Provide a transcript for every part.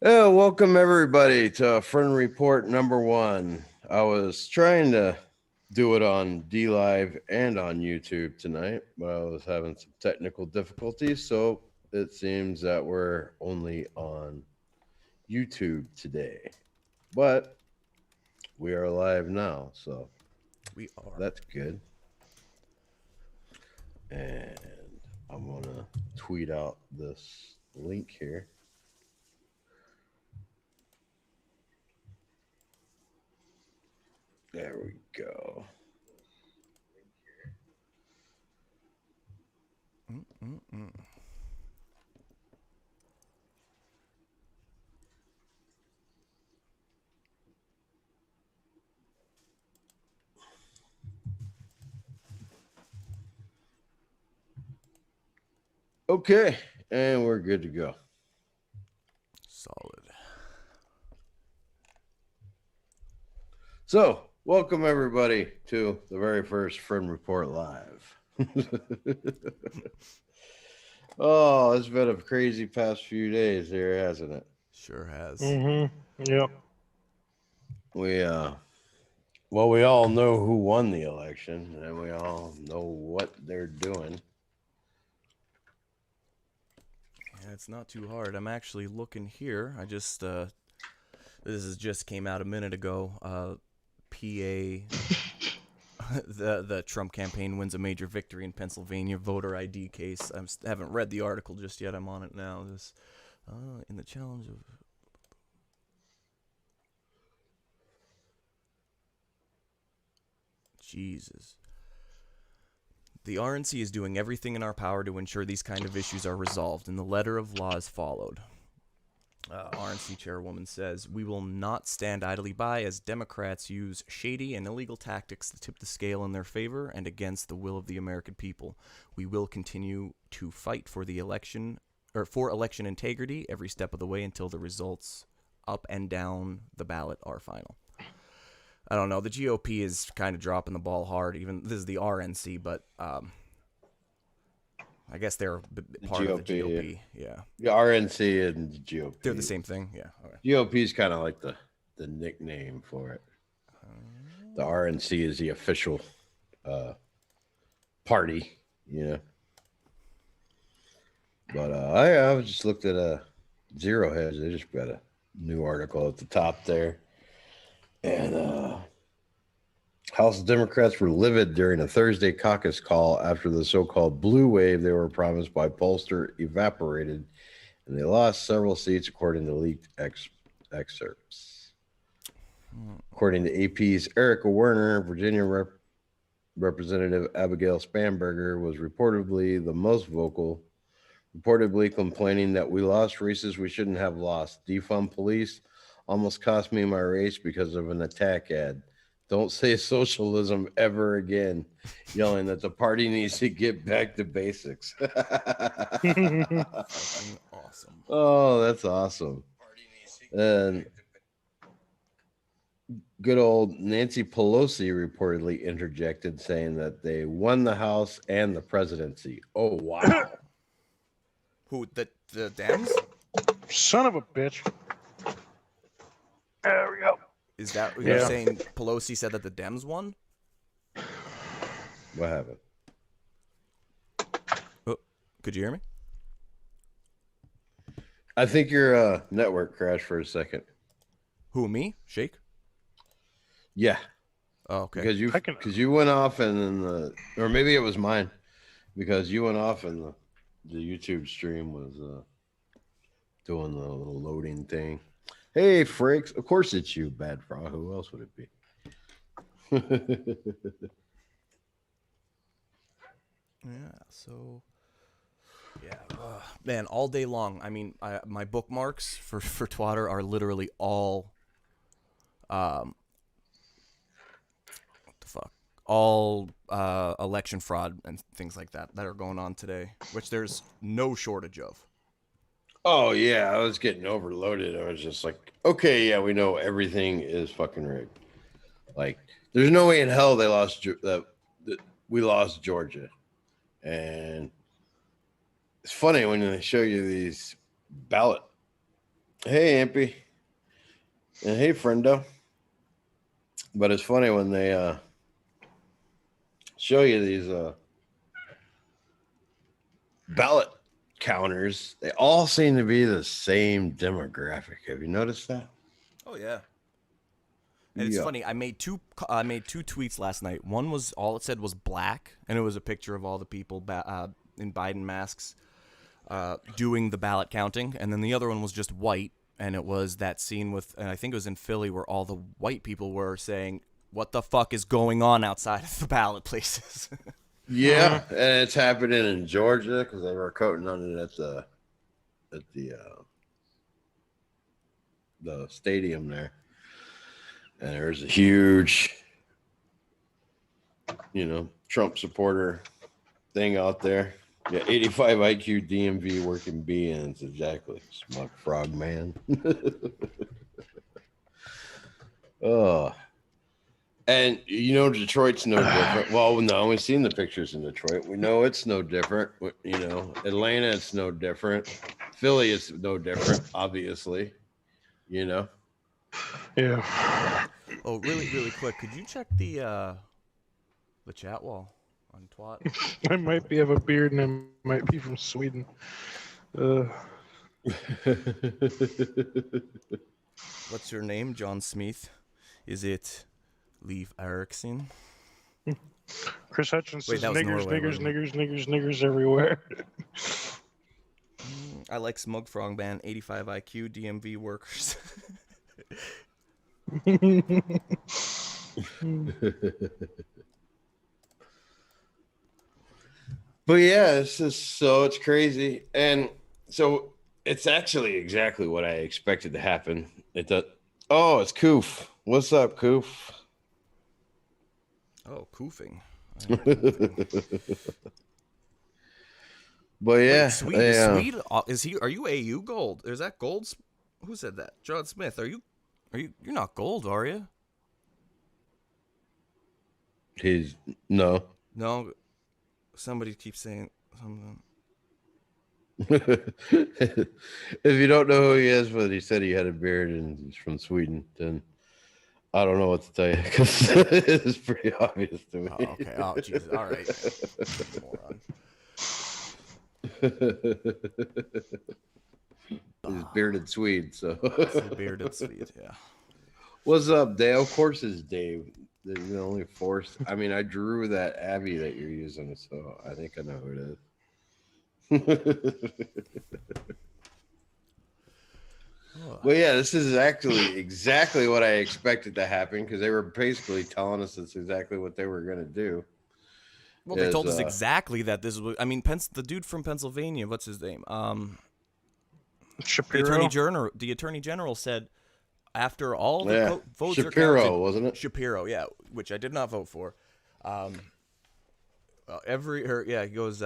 Yeah, welcome everybody to Fren Report number 1. I was trying to do it on D Live and on YouTube tonight, but I was having some technical difficulties, so it seems that we're only on YouTube today. But we are live now, so We are. that's good. And I'm gonna tweet out this link here. There we go. Mm-mm-mm. Okay, and we're good to go. Solid. So, welcome everybody to the very first Friend Report Live. Oh, it's been a crazy past few days here, hasn't it? Sure has. Mm-hmm. Yep. We well, we all know who won the election, and we all know what they're doing. Yeah, it's not too hard. I'm actually looking here. This is just came out a minute ago. PA, the Trump campaign wins a major victory in Pennsylvania voter ID case. Haven't read the article just yet. I'm on it now. This, in the challenge of Jesus. The RNC is doing everything in our power to ensure these kind of issues are resolved, and the letter of law is followed. RNC chairwoman says, "We will not stand idly by as Democrats use shady and illegal tactics to tip the scale in their favor and against the will of the American people. We will continue to fight for the election or for election integrity every step of the way until the results up and down the ballot are final." I don't know. The GOP is kind of dropping the ball hard. Even this is the RNC, but I guess they're The part of the GOP, GOP. Yeah, the RNC, and the GOP. they're the same thing. Yeah. Okay. GOP is kind of like the nickname for it. The RNC is the official uh, party, you know. But I was just looked at Zero Hedge. They just got a new article at the top there. And House Democrats were livid during a Thursday caucus call after the so called blue wave they were promised by pollster evaporated, and they lost several seats according to leaked excerpts. According to AP's Erica Werner, Virginia Representative Abigail Spanberger was reportedly the most vocal, reportedly complaining that we lost races we shouldn't have lost. Defund police almost cost me my race because of an attack ad. Don't say socialism ever again, yelling that the party needs to get back to basics. Fucking awesome. Oh, that's awesome. And good old Nancy Pelosi reportedly interjected, saying that they won the House and the presidency. Oh, wow. Who the Dems? Son of a bitch. There we go. Is that you're Yeah. saying? Pelosi said that the Dems won. What happened? Oh, could you hear me? I think your network crashed for a second. Who, me? Shake? Yeah, Oh, okay. because you went off and then or maybe it was mine because you went off and the YouTube stream was doing the little loading thing. Hey, Frakes! Of course it's you, Bad Frog. Who else would it be? Yeah. So. Yeah, man, all day long. I mean, my bookmarks for Twitter are literally all, what the fuck, all election fraud and things like that are going on today, which there's no shortage of. Oh yeah, I was getting overloaded. I was just like, okay, yeah, we know everything is fucking rigged. Like, there's no way in hell they lost that we lost Georgia, and it's funny when they show you these ballot Hey, Ampy. And hey, friendo. But it's funny when they show you these ballot counters, they all seem to be the same demographic. Have you noticed that? Oh yeah. And it's funny. I made two tweets last night. One was all it said was black, and it was a picture of all the people in Biden masks doing the ballot counting, and then the other one was just white, and it was that scene with, and I think it was in Philly, where all the white people were saying, "What the fuck is going on outside of the ballot places?" Yeah, and it's happening in Georgia because they were coating on it at the stadium there, and there's a huge, Trump supporter thing out there. Yeah, 85 IQ DMV working BNs, exactly. Smug frog man. Oh, and Detroit's no different. Well, no, we've seen the pictures in Detroit. We know it's no different. Atlanta, it's no different. Philly is no different, obviously. Yeah. Oh, really, really quick, could you check the chat wall on Twat? I might have a beard and I might be from Sweden. What's your name, John Smith? Is it Leif Erikson? Chris Hutchins Wait, says that was niggers, Norway, niggers, wasn't niggers, niggers, niggers everywhere. I like Smug Frog Band, 85 IQ, DMV workers. But yeah, it's crazy. And so it's actually exactly what I expected to happen. It does. Oh, it's Koof. What's up, Koof? Oh, koofing. But yeah, Wait, Swede, is he? Are you AU gold? Is that gold? Who said that? John Smith. Are you? You're not gold, are you? he's no. No. Somebody keeps saying something. If you don't know who he is, but he said he had a beard and he's from Sweden, then I don't know what to tell you because it's pretty obvious to me. Oh, okay. Oh, Jesus. All right. Moron. He's bearded Swede, so Bearded Swede, yeah. What's up, Dale? Of course, it's Dave. The only forced. I mean, I drew that Abby that you're using, so I think I know who it is. Well, yeah, this is actually exactly what I expected to happen because they were basically telling us that's exactly what they were going to do. Well, they told us exactly that this was. I mean, the dude from Pennsylvania, what's his name? Shapiro. The attorney general said after all the votes Shapiro, are counted, wasn't it? Shapiro, yeah, which I did not vote for. He goes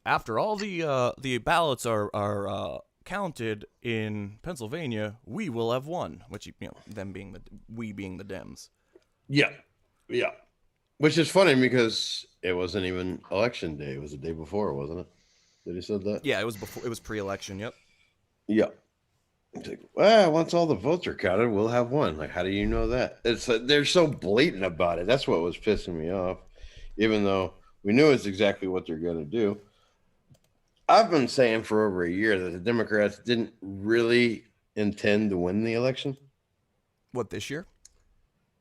after all the ballots are counted in Pennsylvania, we will have won. Which them being the Dems. Yeah. Which is funny because it wasn't even election day; it was the day before, wasn't it? Did he said that? Yeah, it was before. It was pre-election. Yep. Yeah. It's like, well, once all the votes are counted, we'll have one. Like, how do you know that? It's they're so blatant about it. That's what was pissing me off, even though we knew it's exactly what they're going to do. I've been saying for over a year that the Democrats didn't really intend to win the election. What, this year?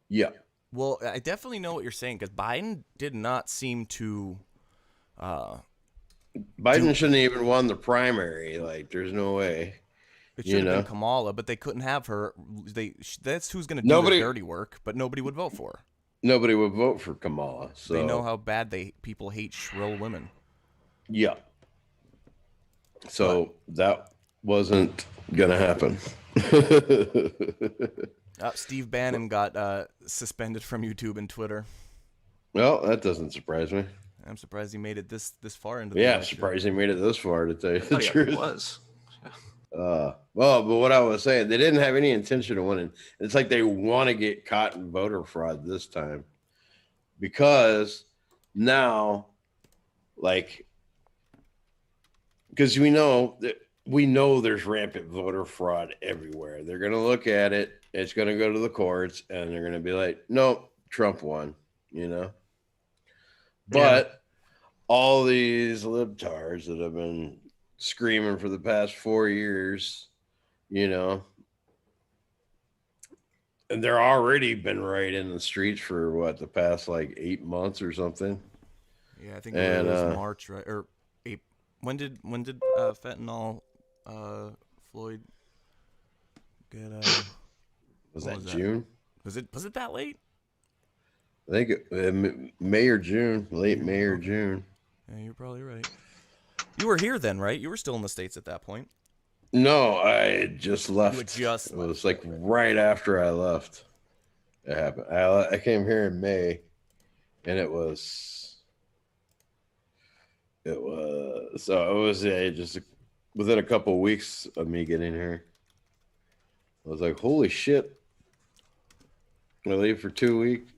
Yeah. Well, I definitely know what you're saying because Biden did not seem to. Biden shouldn't even won the primary. Like, there's no way. It should have been Kamala, but they couldn't have her. That's who's going to do the dirty work, but nobody would vote for her. Nobody would vote for Kamala. So they know how bad people hate shrill women. Yeah. So that wasn't going to happen. Steve Bannon got suspended from YouTube and Twitter. Well, that doesn't surprise me. I'm surprised he made it this far into the election. Surprised he made it this far, to tell you the truth. It was. Well, but what I was saying, they didn't have any intention of winning. It's like they want to get caught in voter fraud this time because now, because we know that we know there's rampant voter fraud everywhere. They're going to look at it. It's going to go to the courts, and they're going to be like, nope, Trump won, you know? But all these libtards that have been screaming for the past 4 years, you know, and they're already been right in the streets for what, the past like 8 months or something. Yeah, I think it was March, right? Or April. When did fentanyl Floyd get was that June? Was it that late? I think May or June, late May or June. Yeah, you're probably right. You were here then, right? You were still in the States at that point. No, I just left. You had just left. It was like right after I left. It happened. I came here in May, and it was just within a couple of weeks of me getting here. I was like, holy shit. I leave for 2 weeks,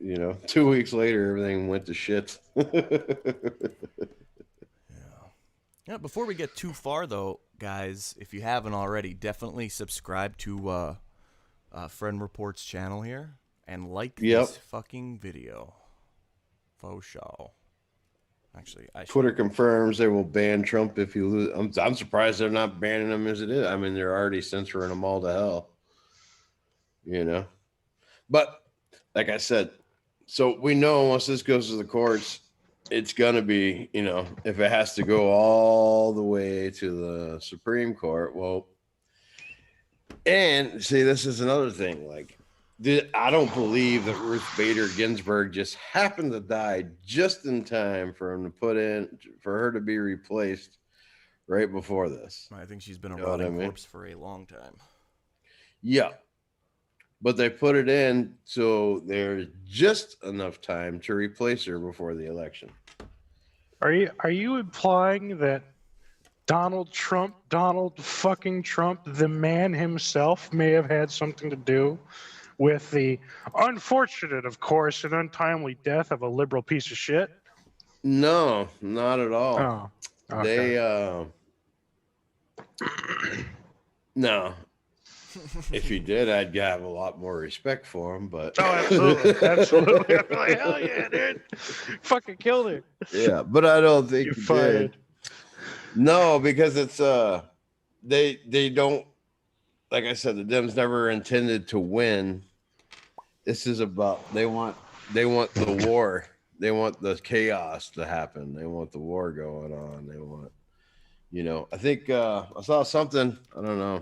2 weeks later, everything went to shit. Yeah, before we get too far, though, guys, if you haven't already, definitely subscribe to Fren Report's channel here and like this fucking video. Faux show. Actually, Twitter confirms they will ban Trump if you lose. I'm surprised they're not banning him as it is. I mean, they're already censoring him all to hell. But like I said, so we know once this goes to the courts, it's gonna be, if it has to go all the way to the Supreme Court, well, and see, this is another thing. Like, I don't believe that Ruth Bader Ginsburg just happened to die just in time for her to be replaced right before this. I think she's been a rotting corpse for a long time. Yeah. But they put it in so there's just enough time to replace her before the election. Are you implying that Donald fucking Trump, the man himself, may have had something to do with the unfortunate, of course, and untimely death of a liberal piece of shit? No, not at all. Oh, okay. No. If he did, I'd have a lot more respect for him, but... Oh, absolutely. I'd be like, hell yeah, dude. Fucking killed it. Yeah, but I don't think he did. No, because it's, they don't, like I said, the Dems never intended to win. This is about, they want the war. They want the chaos to happen. They want the war going on. They want, I think I saw something, I don't know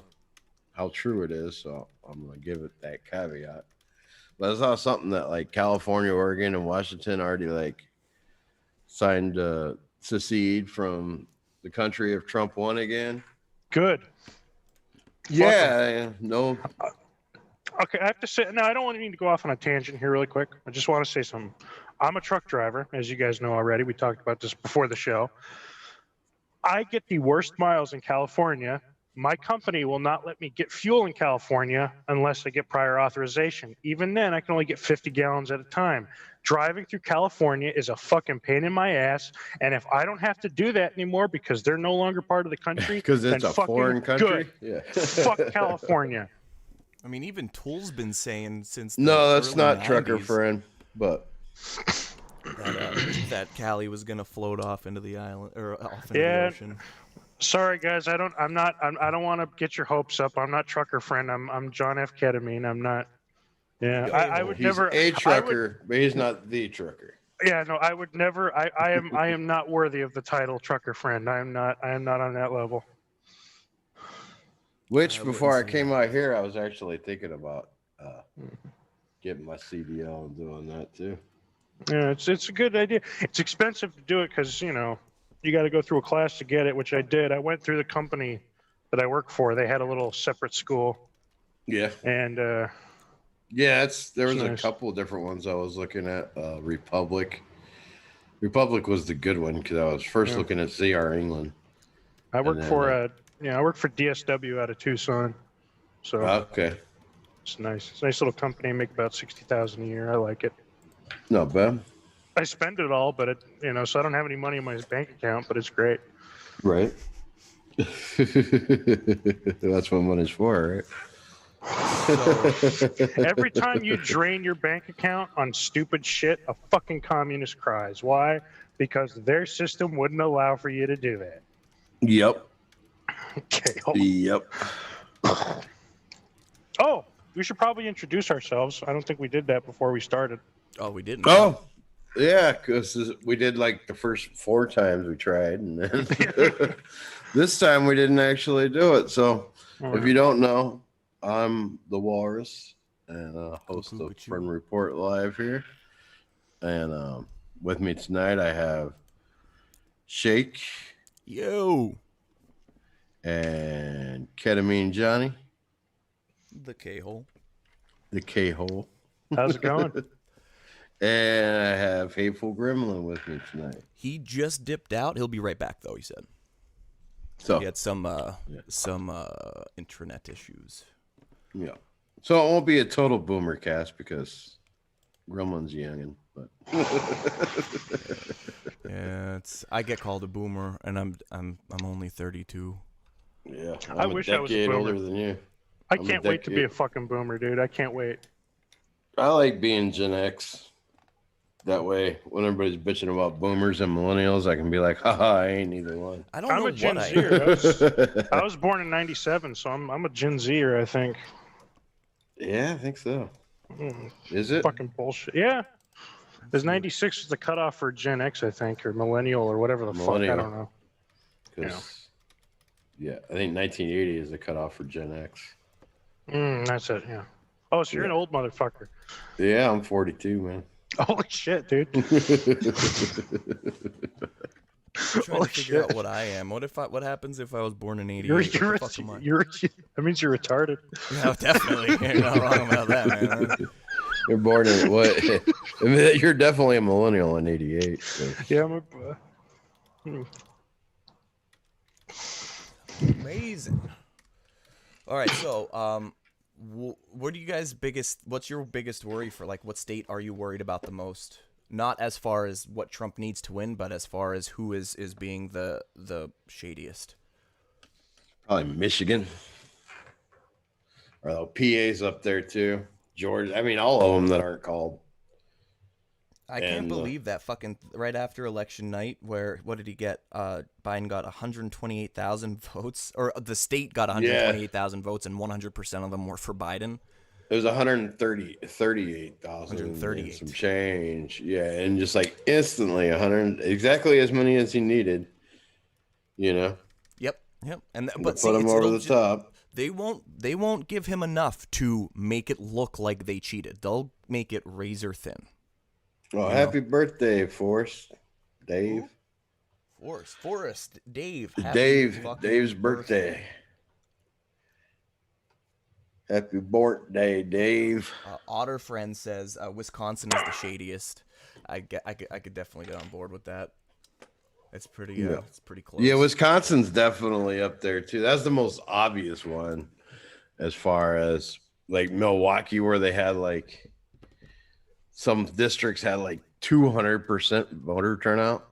how true it is, so I'm going to give it that caveat. But I saw something that like California, Oregon, and Washington already like signed to secede from the country if Trump won again. Good. Yeah, no. Okay, I have to say, now I don't want to go off on a tangent here really quick. I just want to say something. I'm a truck driver, as you guys know already. We talked about this before the show. I get the worst miles in California. My company will not let me get fuel in California unless I get prior authorization. Even then, I can only get 50 gallons at a time. Driving through California is a fucking pain in my ass. And if I don't have to do that anymore because they're no longer part of the country, because it's a foreign country, yeah. Fuck California. I mean, even Tool's been saying since. No, that's not 90s, trucker friend, but that Cali was gonna float off into the island or off into the ocean. Sorry guys, I don't want to get your hopes up. I'm not trucker friend. I'm John F. Ketamine. I'm not. Yeah, I would he's never. A trucker, but he's not the trucker. Yeah, no, I would never. I am not worthy of the title trucker friend. I am not on that level. Which before I came out here, I was actually thinking about getting my CDL and doing that too. Yeah, it's a good idea. It's expensive to do it because you got to go through a class to get it, which I did. I went through the company that I work for. They had a little separate school. Yeah. And there was nice. A couple of different ones I was looking at. Republic was the good one because I was first looking at CR England. I work for DSW out of Tucson. So okay. It's nice. It's a nice little company. I make about $60,000 a year. I like it. Not bad. I spend it all, but so I don't have any money in my bank account, but it's great. Right. That's what money's for, right? So every time you drain your bank account on stupid shit, a fucking communist cries. Why? Because their system wouldn't allow for you to do that. Yep. Okay. Yep. Oh, we should probably introduce ourselves. I don't think we did that before we started. Oh, we didn't. Oh, yeah, because we did like the first 4 times we tried, and then this time we didn't actually do it. So if you don't know, I'm the Walrus and host of Fren Report Live here. And with me tonight, I have Shake. Yo. And Ketamine Johnny. The K-hole. The K-hole. How's it going? And I have Hateful Gremlin with me tonight. He just dipped out. He'll be right back, though, he said. So he had some intranet issues. Yeah. So it won't be a total boomer cast because Gremlin's youngin', but yeah, I get called a boomer, and I'm only 32. Yeah, I wish I was a boomer. older than you. I can't wait to be a fucking boomer, dude. I can't wait. I like being Gen X. That way, when everybody's bitching about boomers and millennials, I can be like, haha, I ain't either one. I'm know a Gen what Zer. I was born in '97, so I'm a Gen Zer, I think. Yeah, I think so. Is it? Fucking bullshit. Yeah. There's 96 is the cutoff for Gen X, I think, or millennial, or whatever the fuck. I don't know. Yeah, I think 1980 is the cutoff for Gen X. That's it, yeah. Oh, so you're an old motherfucker. Yeah, I'm 42, man. Holy shit, dude. I'm trying to figure out what I am. What happens if I was born in 88? That means you're retarded. No, definitely. You're not wrong about that, man. You're born in what? I mean, you're definitely a millennial in 88. So. Yeah, Amazing. All right, so what do you guys what's your biggest worry for, like, what state are you worried about the most? Not as far as what Trump needs to win, but as far as who is being the shadiest. Probably Michigan. Or the PA's up there too. Georgia. I mean, all of them that aren't called. I can't believe that fucking right after election night, where what did he get? Biden got 128,000 votes, or the state got 128,000 votes, and 100% of them were for Biden. It was 38,000 138 some change. Yeah, and just like instantly 100, exactly as many as he needed. You know. Yep. And but put him over the top. They won't give him enough to make it look like they cheated. They'll make it razor thin. Well, happy birthday, Forrest. Dave. Forrest. Dave. Dave's birthday. Happy birthday, Dave. Otter Friend says Wisconsin is the shadiest. I could definitely get on board with that. It's pretty it's pretty close. Yeah, Wisconsin's definitely up there too. That's the most obvious one, as far as like Milwaukee, where they had like some districts had like 200% voter turnout.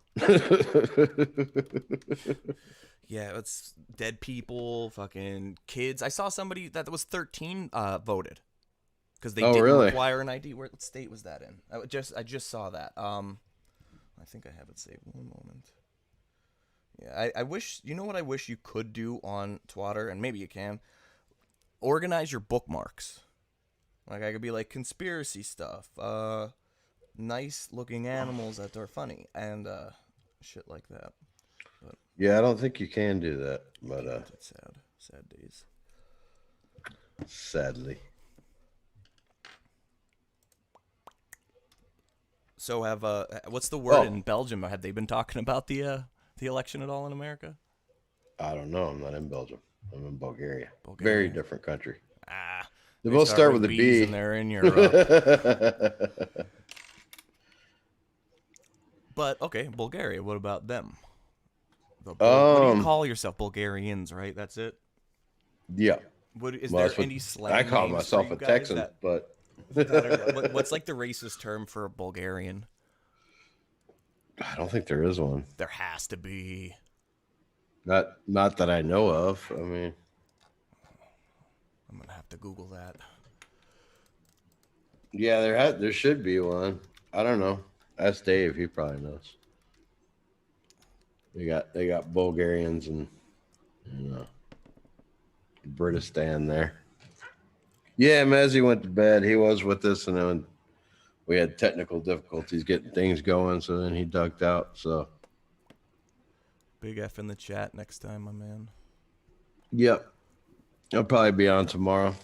Yeah, it's dead people, fucking kids. I saw somebody that was 13 voted because they didn't require an ID. What state was that in? I just saw that. I think I have it saved. One moment. Yeah, I wish, you know what I wish you could do on Twitter, and maybe you can, organize your bookmarks. Like, I could be like, conspiracy stuff, nice looking animals that are funny, and shit like that. But, yeah, I don't think you can do that, but it's sad days. Sadly. So what's the word in Belgium? Have they been talking about the election at all in America? I don't know. I'm not in Belgium. I'm in Bulgaria. Very different country. They both start with a B. And they're in Europe. But okay, Bulgaria. What about them? What do you call yourself? Bulgarians, right? That's it. Yeah. Is there any slang? I call myself a Texan, but what's like the racist term for a Bulgarian? I don't think there is one. There has to be. Not that I know of. I mean, I'm gonna have to Google that. yeah, there should be one. I don't know. Ask Dave. He probably knows. They got Bulgarians and Britistan there. Yeah, Mezzi went to bed. He was with us, and then we had technical difficulties getting things going. So then he ducked out. So Big F in the chat next time, my man. yep, I'll probably be on tomorrow.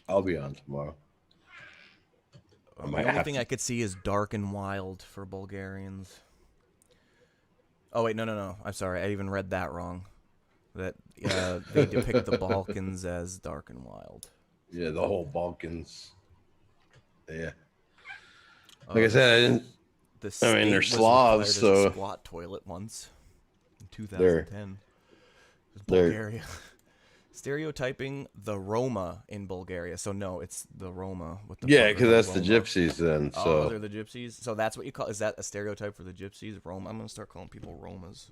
I'll be on tomorrow. The only thing I could see is Dark and Wild for Bulgarians. Oh wait, no. I'm sorry, I even read that wrong. That they depict the Balkans as dark and wild. Yeah, the whole Balkans. Yeah. Like I said, I didn't. I mean, they're Slavs, so a squat toilet once in 2010. Bulgaria. Stereotyping the Roma in Bulgaria. So no, it's the Roma. What the yeah, because that's Roma? The gypsies then. So oh, they're the gypsies. So that's what you call. Is that a stereotype for the gypsies? Roma. I'm gonna start calling people Romas.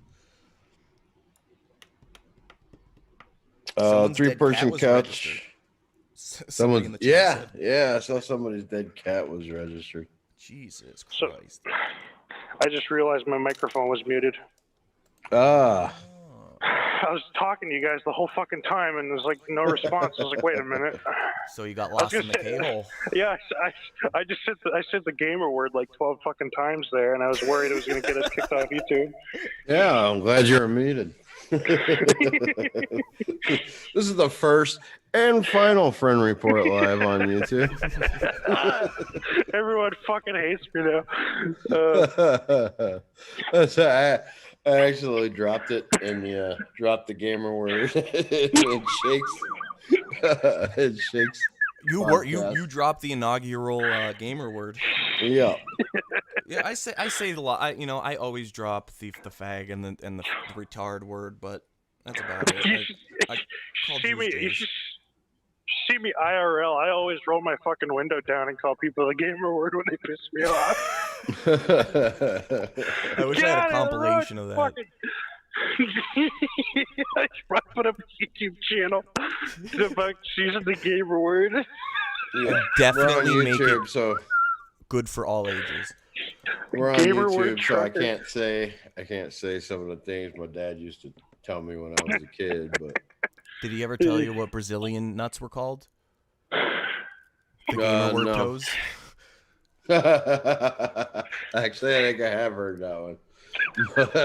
3-person couch. Someone's I saw somebody's dead cat was registered. Jesus Christ! So, I just realized my microphone was muted. Ah. I was talking to you guys the whole fucking time, and there's like no response. I was like, wait a minute. So you got lost in the K-hole. Yeah, I just said the gamer word like 12 fucking times there, and I was worried it was going to get us kicked off YouTube. Yeah, I'm glad you're muted. This is the first and final Fren Report live on YouTube. Everyone fucking hates me now. I actually dropped it and dropped the gamer word. It shakes. It shakes. You dropped the inaugural gamer word. Yeah. Yeah, I say a lot. I always drop the fag and the retard word, but that's about it. You should see me IRL. I always roll my fucking window down and call people the gamer word when they piss me off. I wish I had a compilation of that. I should put up a YouTube channel about using the gamer word. Yeah, definitely make it good for all ages. We're on YouTube, so I can't say some of the things my dad used to tell me when I was a kid. But did he ever tell you what Brazilian nuts were called? The gamer word toes. Actually, I think I have heard that one. But,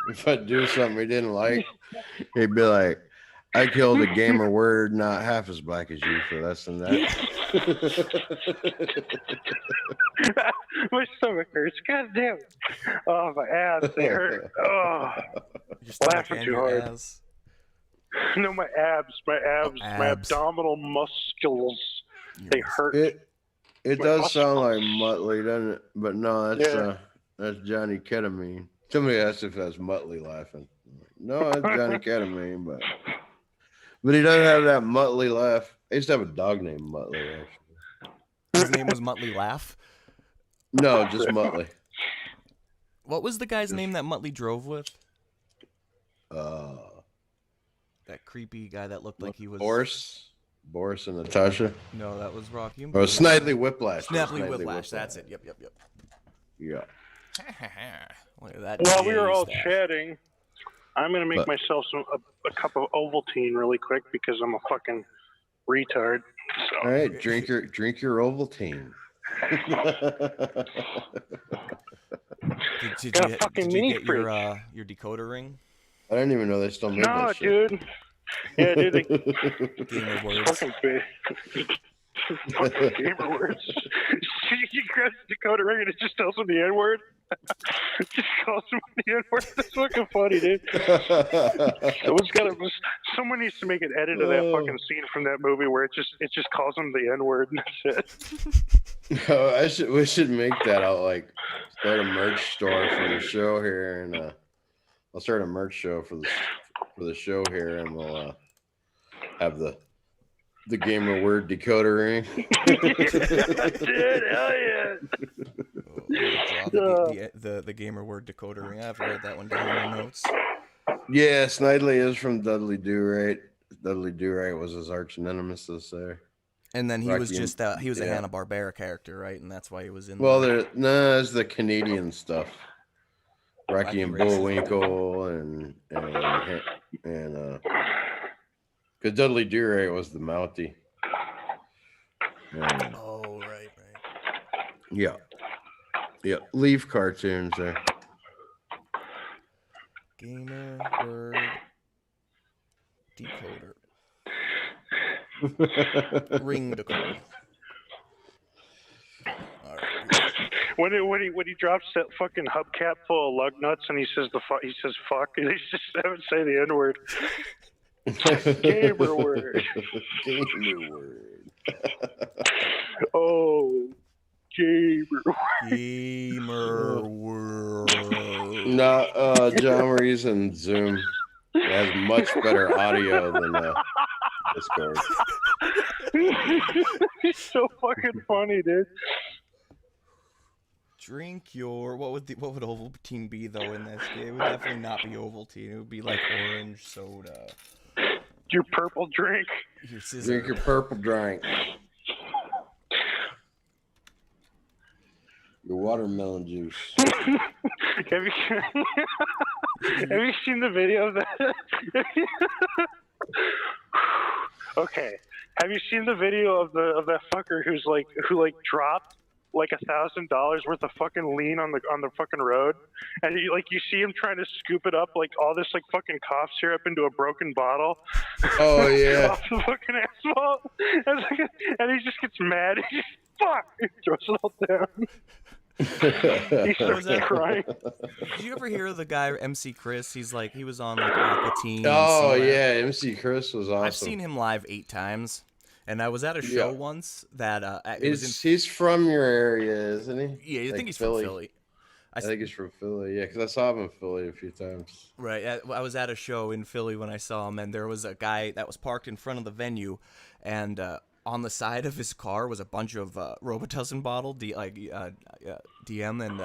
if I do something he didn't like, he'd be like, I killed a gamer word not half as black as you for less than that. My stomach hurts. God damn it. Oh, my abs, they hurt. Oh, laughing too hard. Ass. No, my abs, my abdominal muscles, they hurt. It does sound like Muttley, doesn't it? But no, that's Johnny Ketamine. Somebody asked if that's Muttley laughing. No, it's Johnny Ketamine, but he doesn't have that Muttley laugh. I used to have a dog named Muttley, actually. His name was Muttley Laugh? No, just Muttley. What was the guy's name that Muttley drove with? That creepy guy that looked like he was... Boris and Natasha? No, that was Rocky. Oh, Snidely Whiplash. Snidely Whiplash, that's it. Yep. Yeah. Look at that. While we were all chatting, I'm going to make myself a cup of Ovaltine really quick because I'm a fucking retard. So. All right, drink your Ovaltine. Did you get your decoder ring? I didn't even know they still made that shit. Dude. Yeah, dude. Gamer words. Fucking gamer words. You grab the decoder ring and it just tells him the N-word. It just calls him the N-word. That's fucking funny, dude. Someone needs to make an edit of that fucking scene from that movie where it just calls him the N-word and that's it. We should make that. I'll start a merch store for the show here, and I'll start a merch show for the show here, and we'll have the The gamer word decoder ring. I did. Hell yeah. Draw the gamer word decoder ring. I have to write that one down in my notes. Yeah, Snidely is from Dudley Do-Right. Dudley Do-Right was his arch nemesis there. And then he Rocky was just he was a yeah. Hanna-Barbera character, right? And that's why he was in. Well, it's the Canadian stuff. Rocky and Races. Bullwinkle and because Dudley Do-Right was the Mountie. Oh, right. Yeah. Leaf cartoons there. Gamer word decoder. Ring decoder. All right. When he drops that fucking hubcap full of lug nuts and he says fuck and he just doesn't say the N word. Gamer word. Gamer word. Oh, gamer word. No, John Maurice and Zoom has much better audio than Discord. He's so fucking funny, dude. Drink your what would Ovaltine be though in this game? It would definitely not be Ovaltine. It would be like orange soda. Your purple drink. Your scissor. Drink your purple drink. Your watermelon juice. Have you seen the video of that? Okay. Have you seen the video of that fucker who dropped like $1,000 worth of fucking lean on the fucking road, and you see him trying to scoop it up like all this like fucking cough syrup into a broken bottle. Oh yeah. Off the fucking asphalt, and he just gets mad. He just fuck. He throws it all down. He starts crying. Did you ever hear of the guy MC Chris? He was on like Aqua Teen. Oh yeah, MC Chris was awesome. I've seen him live 8 times, and I was at a show once that he's from your area, isn't he? Yeah, I think he's from Philly. I think he's from Philly. Yeah, because I saw him in Philly a few times. Right. I was at a show in Philly when I saw him, and there was a guy that was parked in front of the venue, and on the side of his car was a bunch of Robitussin bottle, DM, and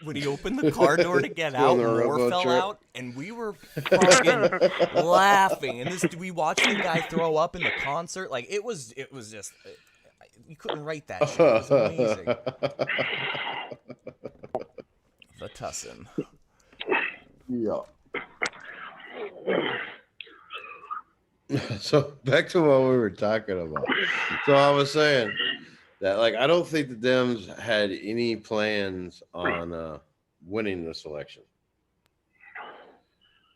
when he opened the car door to get out, more fell out, and we were fucking laughing. And we watched the guy throw up in the concert. Like it was just you couldn't write that shit. It was amazing. The Tussin. Yeah. So back to what we were talking about. So I was saying that I don't think the Dems had any plans on winning this election.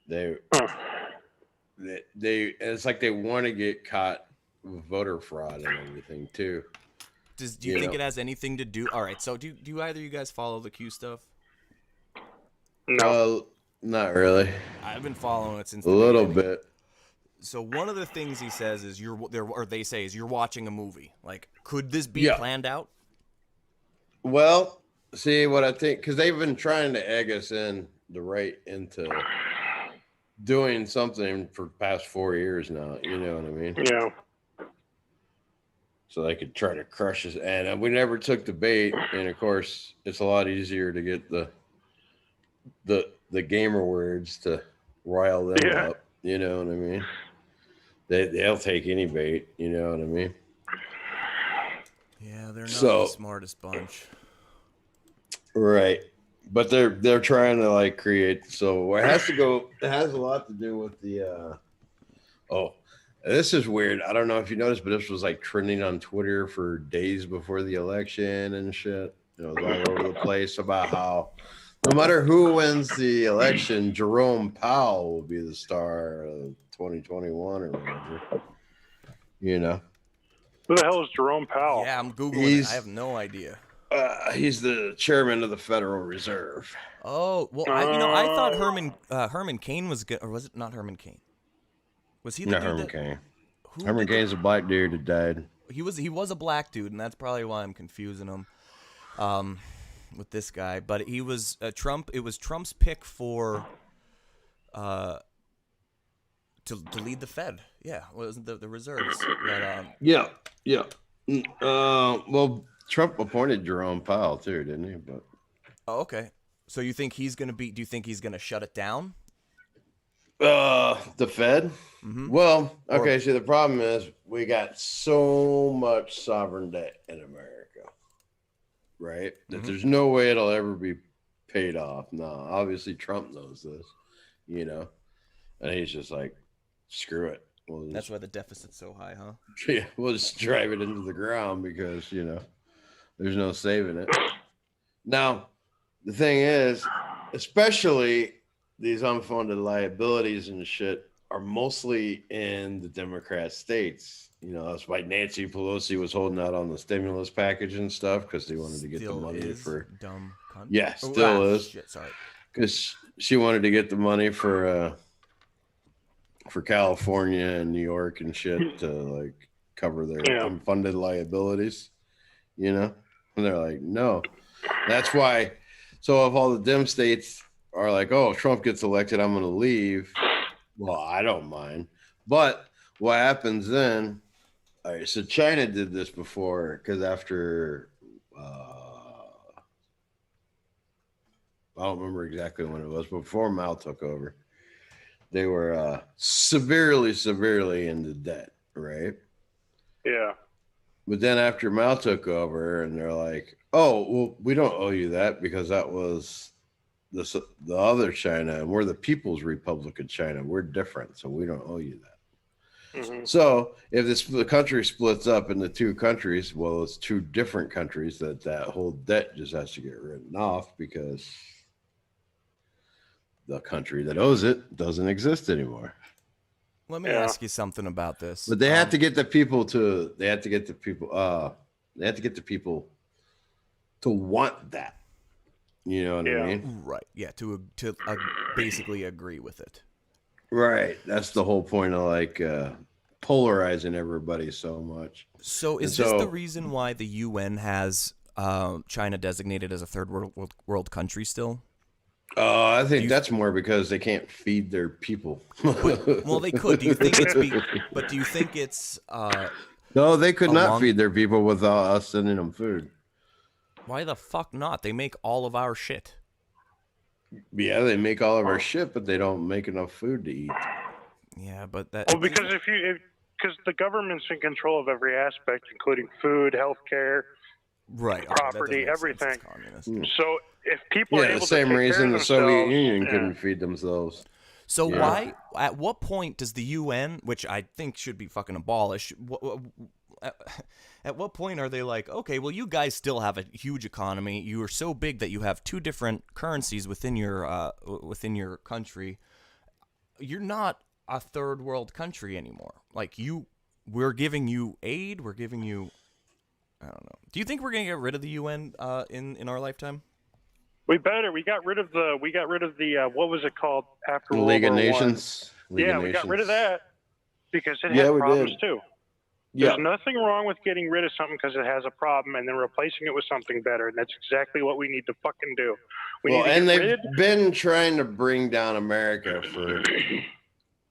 They it's like they want to get caught with voter fraud and everything too. Do you think it has anything to do? All right, so do either of you guys follow the Q stuff? No, not really. I've been following it since a little bit. So one of the things he says is they say you're watching a movie. Like, could this be planned out? Well, see what I think, because they've been trying to egg us into doing something for the past 4 years now. You know what I mean? Yeah. So they could try to crush us, and we never took the bait. And of course, it's a lot easier to get the gamer words to rile them up. You know what I mean? They'll take any bait. You know what I mean? Yeah, they're not the smartest bunch. Right. But they're trying to create, so it has a lot to do with the this is weird. I don't know if you noticed, but this was trending on Twitter for days before the election and shit. It was all over the place about how no matter who wins the election, Jerome Powell will be the star of 2021 or whatever. You know. Who the hell is Jerome Powell? Yeah, I'm Googling it. I have no idea. He's the chairman of the Federal Reserve. Oh, well, I thought Herman Cain was good, or was it not Herman Cain? Was he the not dude Herman Cain? Herman Cain's a black dude that died. He was a black dude, and that's probably why I'm confusing him with this guy. But he was Trump. It was Trump's pick for to lead the Fed. Yeah, wasn't the reserves? That, Yeah. Well, Trump appointed Jerome Powell too, didn't he? But oh, okay. So you think he's gonna be? Do you think he's gonna shut it down? the Fed. Mm-hmm. Well, okay. See, the problem is we got so much sovereign debt in America, right? That there's no way it'll ever be paid off. No, obviously Trump knows this, and he's just like, screw it. That's why the deficit's so high, huh? Yeah, we'll just drive it into the ground because there's no saving it. Now, the thing is, especially these unfunded liabilities and shit are mostly in the Democrat states. That's why Nancy Pelosi was holding out on the stimulus package and stuff because they wanted to get the money for dumb cunt. Yeah, still is. Shit, sorry. Because she wanted to get the money for California and New York and shit to like cover their unfunded liabilities, and they're like, no. That's why. So if all the dim states are like, oh, if Trump gets elected, I'm going to leave. Well, I don't mind. But what happens then? All right, so China did this before because after I don't remember exactly when it was, but before Mao took over, they were severely into debt, right? Yeah. But then after Mao took over, and they're like, oh, well, we don't owe you that because that was the other China, and we're the People's Republic of China. We're different, so we don't owe you that. Mm-hmm. So if the country splits up into two countries, well, it's two different countries that whole debt just has to get written off because the country that owes it doesn't exist anymore. Let me ask you something about this. But they have to get the people to to want that. You know what I mean? Right. Yeah. To basically agree with it. Right. That's the whole point of like polarizing everybody so much. So is this the reason why the UN has China designated as a third world country still? I think that's more because they can't feed their people. Well, they could. Do you think but do you think it's no, they could not feed their people without us sending them food. Why the fuck not? They make all of our shit. Yeah, they make all of our shit, but they don't make enough food to eat. Yeah, but that. Well, because because the government's in control of every aspect, including food, healthcare, right, property, everything. So if people are able the same to take reason care the of Soviet Union couldn't feed themselves. So why? At what point does the UN, which I think should be fucking abolished, at what point are they like, okay, well, you guys still have a huge economy. You are so big that you have two different currencies within your country. You're not a third world country anymore. Like we're giving you aid. We're giving you, I don't know. Do you think we're gonna get rid of the UN in our lifetime? We better. We got rid of the what was it called after World League of War Nations. We got rid of that because it had problems too. There's nothing wrong with getting rid of something because it has a problem and then replacing it with something better, and that's exactly what we need to fucking do. They've been trying to bring down America for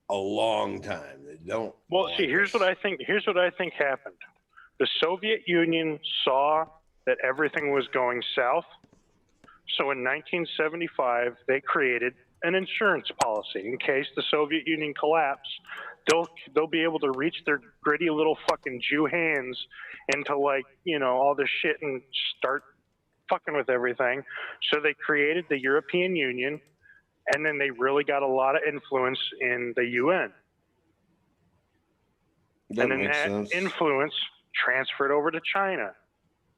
a long time. They don't. Well, see, here's what I think happened. The Soviet Union saw that everything was going south. So in 1975, they created an insurance policy in case the Soviet Union collapsed. They'll be able to reach their gritty little fucking Jew hands into all this shit and start fucking with everything. So they created the European Union, and then they really got a lot of influence in the UN. That influence transferred over to China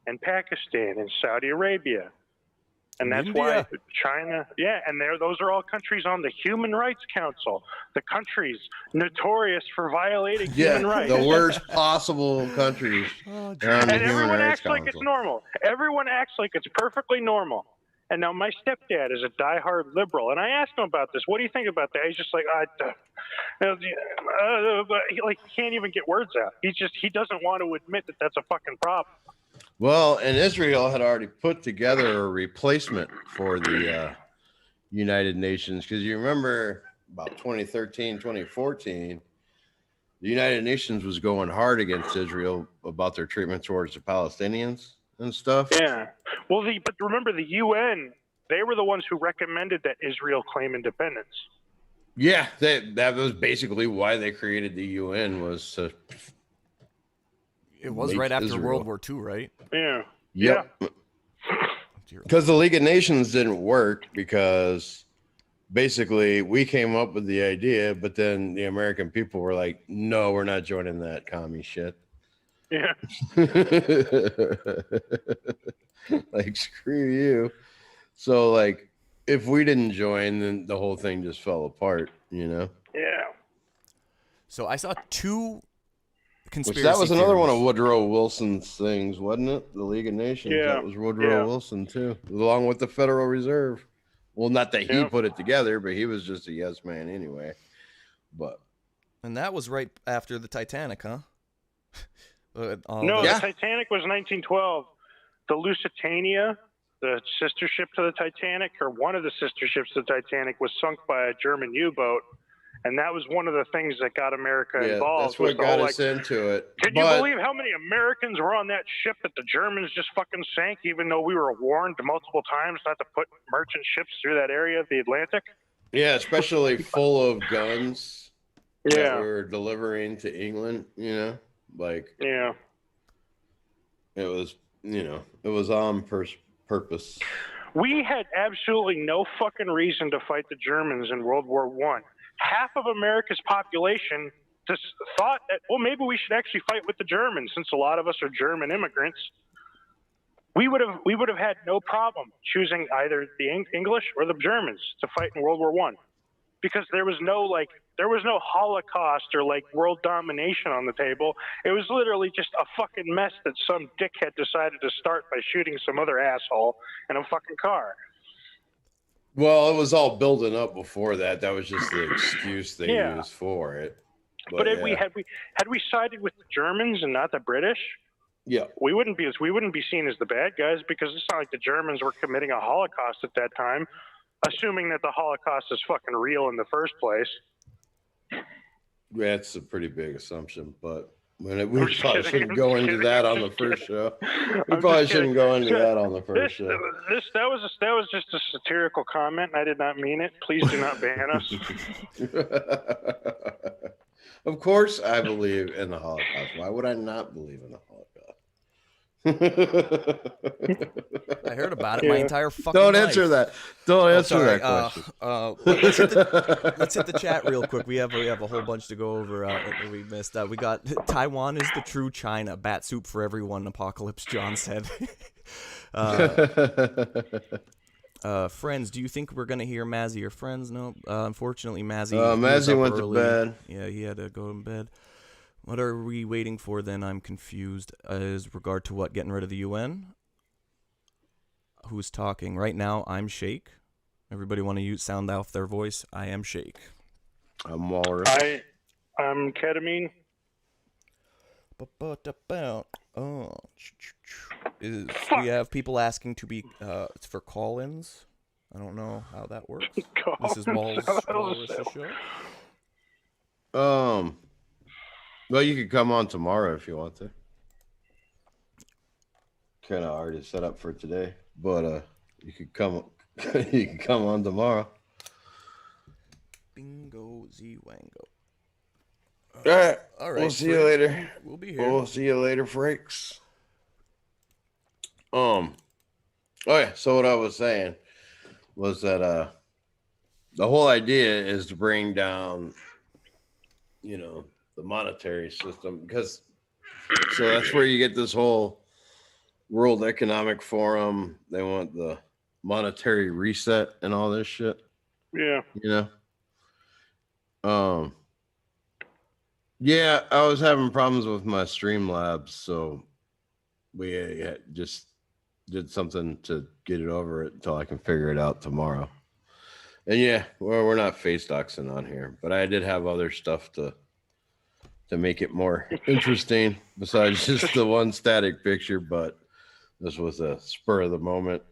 and Pakistan and Saudi Arabia. And that's why China, and those are all countries on the Human Rights Council. The countries notorious for violating human rights. The worst possible countries. And everyone acts like it's normal. Everyone acts like it's perfectly normal. And now my stepdad is a diehard liberal, and I asked him about this. What do you think about that? He's just like, he can't even get words out. He doesn't want to admit that that's a fucking problem. Well, and Israel had already put together a replacement for the United Nations because you remember about 2013, 2014, the United Nations was going hard against Israel about their treatment towards the Palestinians and stuff. Yeah. Well, but remember the UN, they were the ones who recommended that Israel claim independence. Yeah, that was basically why they created the UN, was to. It was right after World War II, right? Yeah. Yep. Yeah. Because the League of Nations didn't work because basically we came up with the idea, but then the American people were like, no, we're not joining that commie shit. Yeah. Like, screw you. So, like, if we didn't join, then the whole thing just fell apart, you know? Yeah. So I saw two conspiracy Which that was another theories. one of Woodrow Wilson's things, wasn't it? The League of Nations. Yeah. That was Woodrow Wilson, too, along with the Federal Reserve. Well, not that he put it together, but he was just a yes man anyway. But and that was right after the Titanic, huh? The Titanic was 1912. The Lusitania, the sister ship to the Titanic, or one of the sister ships to the Titanic, was sunk by a German U-boat, and that was one of the things that got America involved. That's what got us into it. Can you believe how many Americans were on that ship that the Germans just fucking sank, even though we were warned multiple times not to put merchant ships through that area of the Atlantic? Yeah, especially full of guns. Yeah, that we were delivering to England. You know, like it was. You know, it was on purpose. We had absolutely no fucking reason to fight the Germans in World War I. Half of America's population just thought that, well, maybe we should actually fight with the Germans, since a lot of us are German immigrants. We would have had no problem choosing either the English or the Germans to fight in World War I, because there was no Holocaust or like world domination on the table. It was literally just a fucking mess that some dickhead decided to start by shooting some other asshole in a fucking car. Well, it was all building up before that. That was just the excuse they used for it. But had we sided with the Germans and not the British, we wouldn't be seen as the bad guys, because it's not like the Germans were committing a Holocaust at that time, assuming that the Holocaust is fucking real in the first place. That's a pretty big assumption, but we probably shouldn't go into that on the first show. We probably shouldn't go into that on the first show. That was just a satirical comment. I did not mean it. Please do not ban us. Of course, I believe in the Holocaust. Why would I not believe in the Holocaust? I heard about it my entire fucking Don't life. answer that. Don't answer that question. Let's hit the chat real quick. We have a whole bunch to go over that we missed. We got Taiwan is the true China. Bat soup for everyone. Apocalypse John said. Friends, do you think we're gonna hear Mazzy or Friends? No. Unfortunately, Mazzy went early. to bed. Yeah, he had to go to bed. What are we waiting for then? I'm confused. As regard to what? Getting rid of the UN? Who's talking? Right now, I'm Shake. Everybody want to sound off their voice? I am Shake. I'm Walrus. I'm Ketamine. We have people asking to be it's for call-ins. I don't know how that works. This is Walrus' show. Well, you could come on tomorrow if you want to. Kind of already set up for today, but you could come. You can come on tomorrow. Bingo Z-Wango. All right. We'll see you later. We'll be here. We'll see you later, freaks. So what I was saying was that the whole idea is to bring down, the monetary system, because so that's where you get this whole World Economic Forum. They want the monetary reset and all this shit. Yeah. Yeah, I was having problems with my Streamlabs, so we just did something to get it over it until I can figure it out tomorrow. And yeah, we're not face doxing on here, but I did have other stuff to make it more interesting besides just the one static picture. But this was a spur of the moment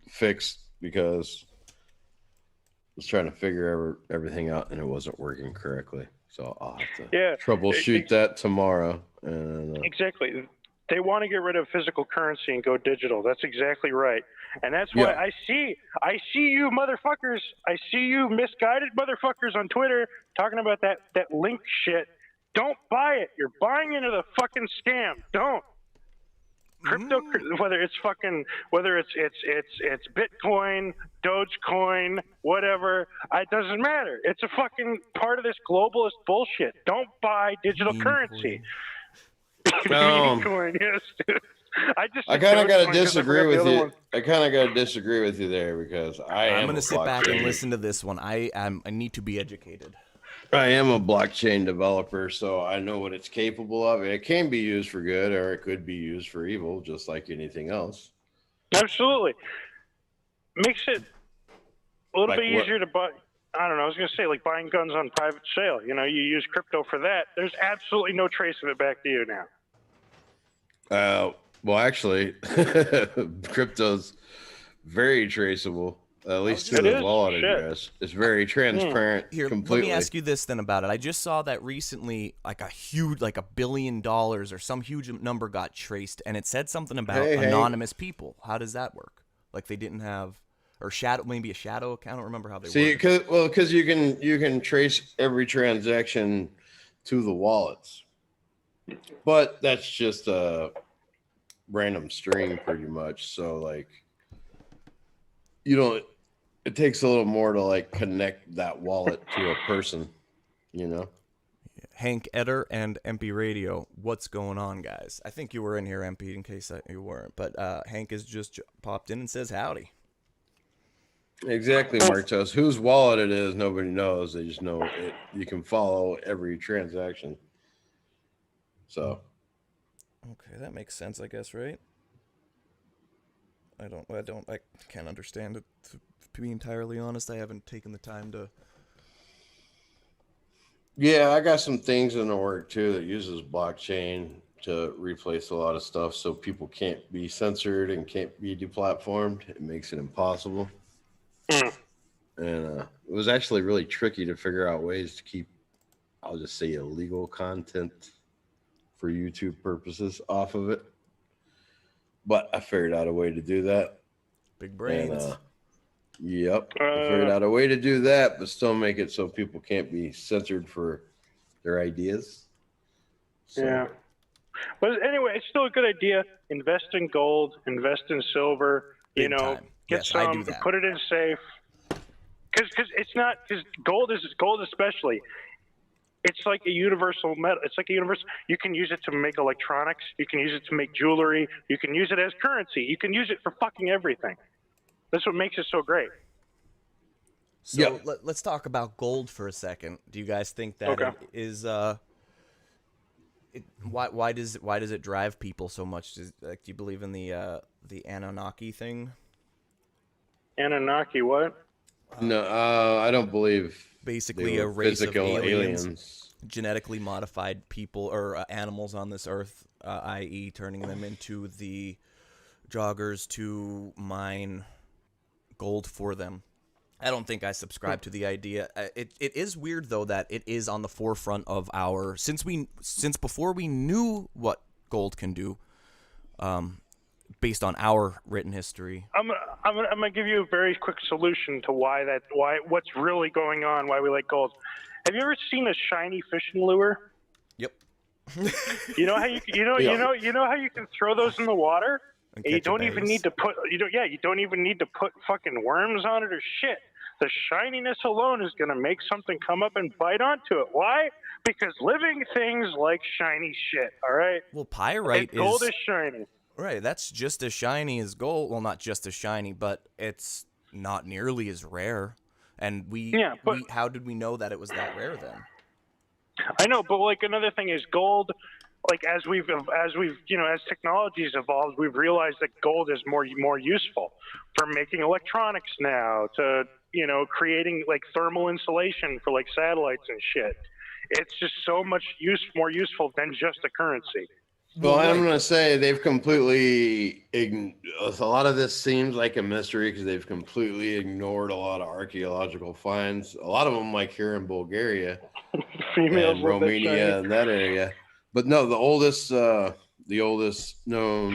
fix, because was trying to figure everything out, and it wasn't working correctly. So I'll have to Yeah, troubleshoot that tomorrow. And exactly. They want to get rid of physical currency and go digital. That's exactly right. And that's why Yeah. I see you motherfuckers. I see you misguided motherfuckers on Twitter talking about that link shit. Don't buy it. You're buying into the fucking scam. Don't. Crypto, whether it's Bitcoin, Dogecoin, whatever, it doesn't matter. It's a fucking part of this globalist bullshit. Don't buy digital currency. Coin, yes. I kind of got to disagree with you. I kind of got to disagree with you there because I'm going to sit back and listen to this one. I need to be educated. I am a blockchain developer, so I know what it's capable of. It can be used for good, or it could be used for evil, just like anything else. Absolutely, makes it a little bit easier to buy. I don't know. I was going to say, like buying guns on private sale. You know, you use crypto for that. There's absolutely no trace of it back to you now. Well, actually, crypto's very traceable. At least to the wallet address. It's very transparent. Here, completely. Let me ask you this then about it. I just saw that recently, like $1 billion or some huge number got traced, and it said something about anonymous people. How does that work? Like they didn't have, or maybe a shadow account. I don't remember how they work. Because you can trace every transaction to the wallets, but that's just a random string, pretty much. So like, you don't. It takes a little more to like connect that wallet to a person, you know. Hank Eder and MP Radio, what's going on, guys? I think you were in here, MP, in case you weren't. But Hank has just popped in and says howdy. Exactly, Martos. Whose wallet it is, nobody knows. They just know it. You can follow every transaction. So. Okay, that makes sense, I guess, right? I can't understand it. To be entirely honest, I haven't taken the time to. Yeah, I got some things in the work too that uses blockchain to replace a lot of stuff, so people can't be censored and can't be deplatformed. It makes it impossible. And it was actually really tricky to figure out ways to keep, I'll just say, illegal content for YouTube purposes off of it. But I figured out a way to do that. Big brains. And, yep. I figured out a way to do that, but still make it so people can't be censored for their ideas. So. Yeah. But anyway, it's still a good idea. Invest in gold, invest in silver, Big time. Get yes, some, I do that. Put it in safe. Because gold especially. It's like a universal metal. It's like a universal. You can use it to make electronics. You can use it to make jewelry. You can use it as currency. You can use it for fucking everything. That's what makes it so great. So let's talk about gold for a second. Do you guys think that it is why does it drive people so much? Do you believe in the Anunnaki thing? Anunnaki what? No, I don't believe. Basically, a race of aliens, genetically modified people or animals on this earth, i.e., turning them into the joggers to mine gold for them. I don't think I subscribe to the idea. It is weird though that it is on the forefront of our since before we knew what gold can do, based on our written history. I'm gonna give you a very quick solution to what's really going on, why we like gold. Have you ever seen a shiny fishing lure? Yep. You know how you how you can throw those in the water? And you don't even need to put you don't even need to put fucking worms on it or shit. The shininess alone is gonna make something come up and bite onto it. Why? Because living things like shiny shit. All right. Well, pyrite gold is shiny. Right. That's just as shiny as gold. Well, not just as shiny, but it's not nearly as rare. And how did we know that it was that rare then? I know, but like another thing is gold. Like as technology's evolved, we've realized that gold is more useful for making electronics now, to creating like thermal insulation for like satellites and shit. It's just so much more useful than just a currency. Well, I'm right. going to say they've completely a lot of this seems like a mystery because they've completely ignored a lot of archaeological finds. A lot of them, like here in Bulgaria Females and love that shiny. Romania and that area. But no, the oldest known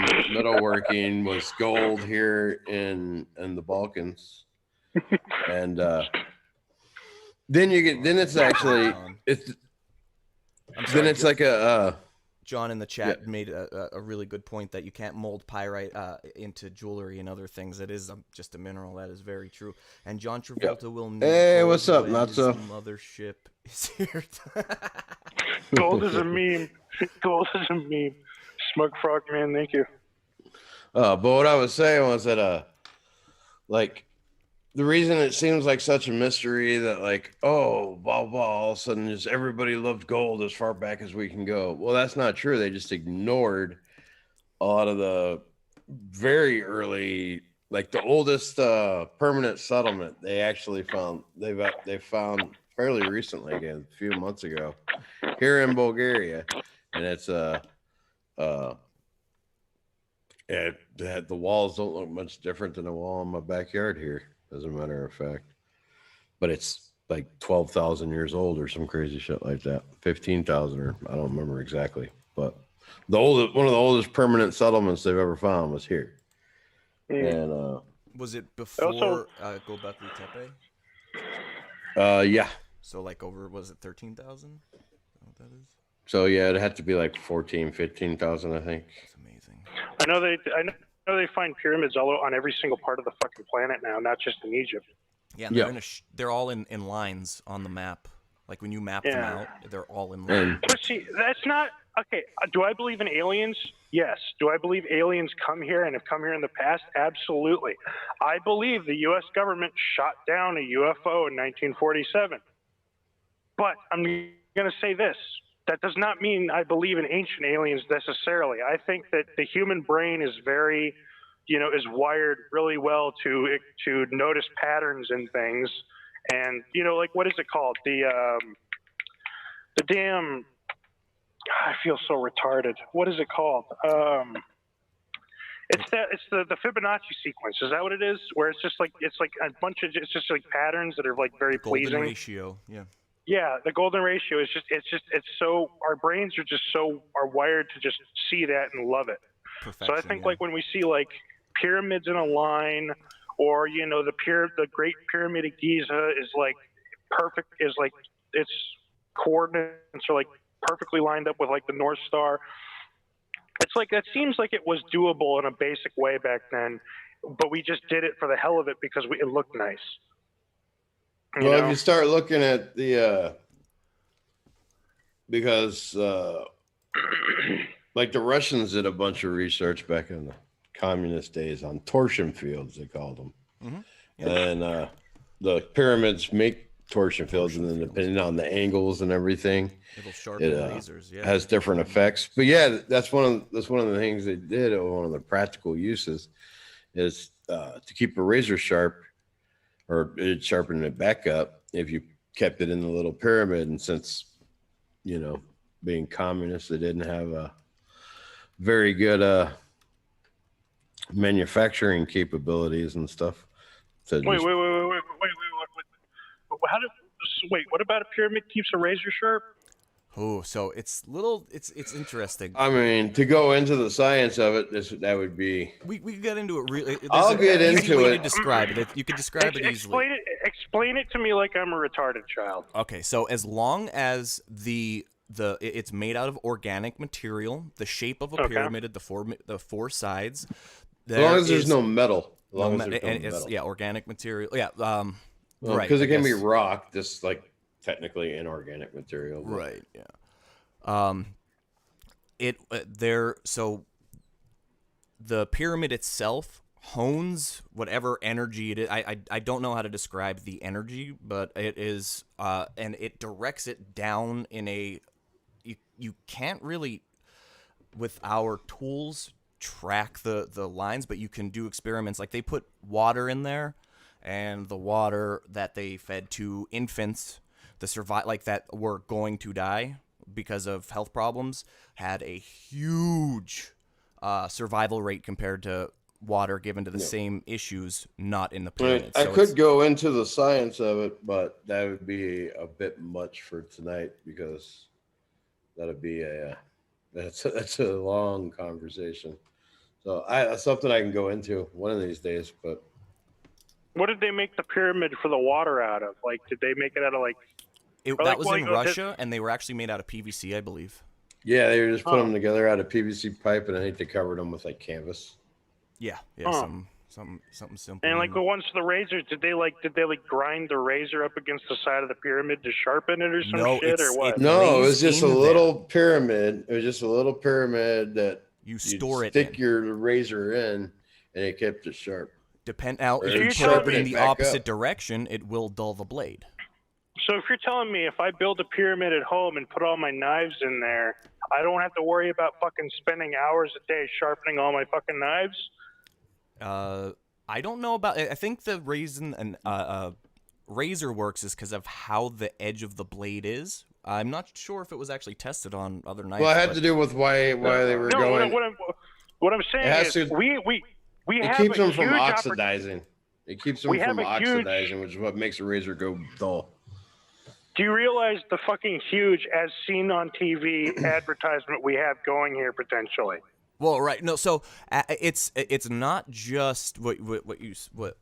metalworking was gold here in the Balkans, and then it's actually it's I'm then sorry. it's like a John in the chat made a really good point that you can't mold pyrite into jewelry and other things. It is just a mineral. That is very true. And John Travolta will need Hey, gold what's up, when not his so? mothership is here. Gold is a meme. Gold is a meme. Smug Frog Man, thank you. But what I was saying was that like the reason it seems like such a mystery that like, oh, blah blah, all of a sudden just everybody loved gold as far back as we can go. Well, that's not true. They just ignored a lot of the very early, like the oldest permanent settlement they actually found. They found fairly recently, again, a few months ago, here in Bulgaria, and it's the walls don't look much different than the wall in my backyard here, as a matter of fact. But it's like 12,000 years old or some crazy shit like that. 15,000, or I don't remember exactly. But one of the oldest permanent settlements they've ever found was here. And was it before Gobekli Tepe? yeah. So like over, was it 13,000? What that is? So yeah, it had to be like 14, 15,000, I think. That's amazing. I know they find pyramids all on every single part of the fucking planet now, not just in Egypt. Yeah, and they're they're all in lines on the map. Like when you map them out, they're all in lines. But see, that's not okay. Do I believe in aliens? Yes. Do I believe aliens come here and have come here in the past? Absolutely. I believe the U.S. government shot down a UFO in 1947. But I'm going to say this. That does not mean I believe in ancient aliens necessarily. I think that the human brain is very, is wired really well to notice patterns in things. And, like, what is it called? The damn, I feel so retarded. What is it called? It's the Fibonacci sequence. Is that what it is? Where it's just like a bunch of, it's just like patterns that are like very pleasing. Golden ratio, yeah. Yeah, the golden ratio is it's so, our brains are wired to just see that and love it. Perfection, so I think like when we see like pyramids in a line, or the Great Pyramid of Giza is like perfect, is like its coordinates are like perfectly lined up with like the North Star. It's like that seems like it was doable in a basic way back then, but we just did it for the hell of it because it looked nice. Well, if you start looking at the because like the Russians did a bunch of research back in the communist days on torsion fields, they called them. Mm-hmm. Yeah. And the pyramids make torsion fields, and then depending on the angles and everything, it'll sharpen lasers. Yeah, has different effects. But yeah, that's one of the things they did. One of the practical uses is to keep a razor sharp, or it sharpened it back up if you kept it in the little pyramid. And since, being communist, they didn't have a very good manufacturing capabilities and stuff. So wait. What about a pyramid keeps a razor sharp? Oh, so it's interesting. I mean, to go into the science of it, that would be. We could get into it really. I'll get into it. To describe it. You could describe it easily. Explain it to me like I'm a retarded child. Okay, so as long as it's made out of organic material, the shape of a pyramid, the four sides. As long as there's no metal. Yeah, organic material. Yeah, right. Because it can be rock, just like technically inorganic material. But. Right. Yeah. So the pyramid itself hones whatever energy it is. I don't know how to describe the energy, but it is and it directs it down in a. You can't really, with our tools, track the lines, but you can do experiments. Like they put water in there, and the water that they fed to infants, like that were going to die, because of health problems, had a huge survival rate compared to water given to the same issues not in the pyramids. I could go into the science of it, but that would be a bit much for tonight because that'd be that's a long conversation. So that's something I can go into one of these days. But what did they make the pyramid for the water out of? Like, did they make it out of like? That was in Russia, and they were actually made out of PVC, I believe. Yeah, they were just putting them together out of PVC pipe, and I think they covered them with like canvas. Yeah, something simple. And like the ones for the razors, did they grind the razor up against the side of the pyramid to sharpen it or some shit or what? No, it was just a little pyramid. It was just a little pyramid that you stick your razor in, and it kept it sharp. Now, if you sharpen it in the opposite direction, it will dull the blade. So if you're telling me if I build a pyramid at home and put all my knives in there, I don't have to worry about fucking spending hours a day sharpening all my fucking knives? I don't know about. I think the reason razor works is because of how the edge of the blade is. I'm not sure if it was actually tested on other knives. Well, it had to do with why they were going. What I'm saying is we it keeps them from oxidizing. It keeps them from oxidizing, which is what makes a razor go dull. Do you realize the fucking huge as seen on TV advertisement we have going here potentially? Well, right. No, so it's not just how did you just word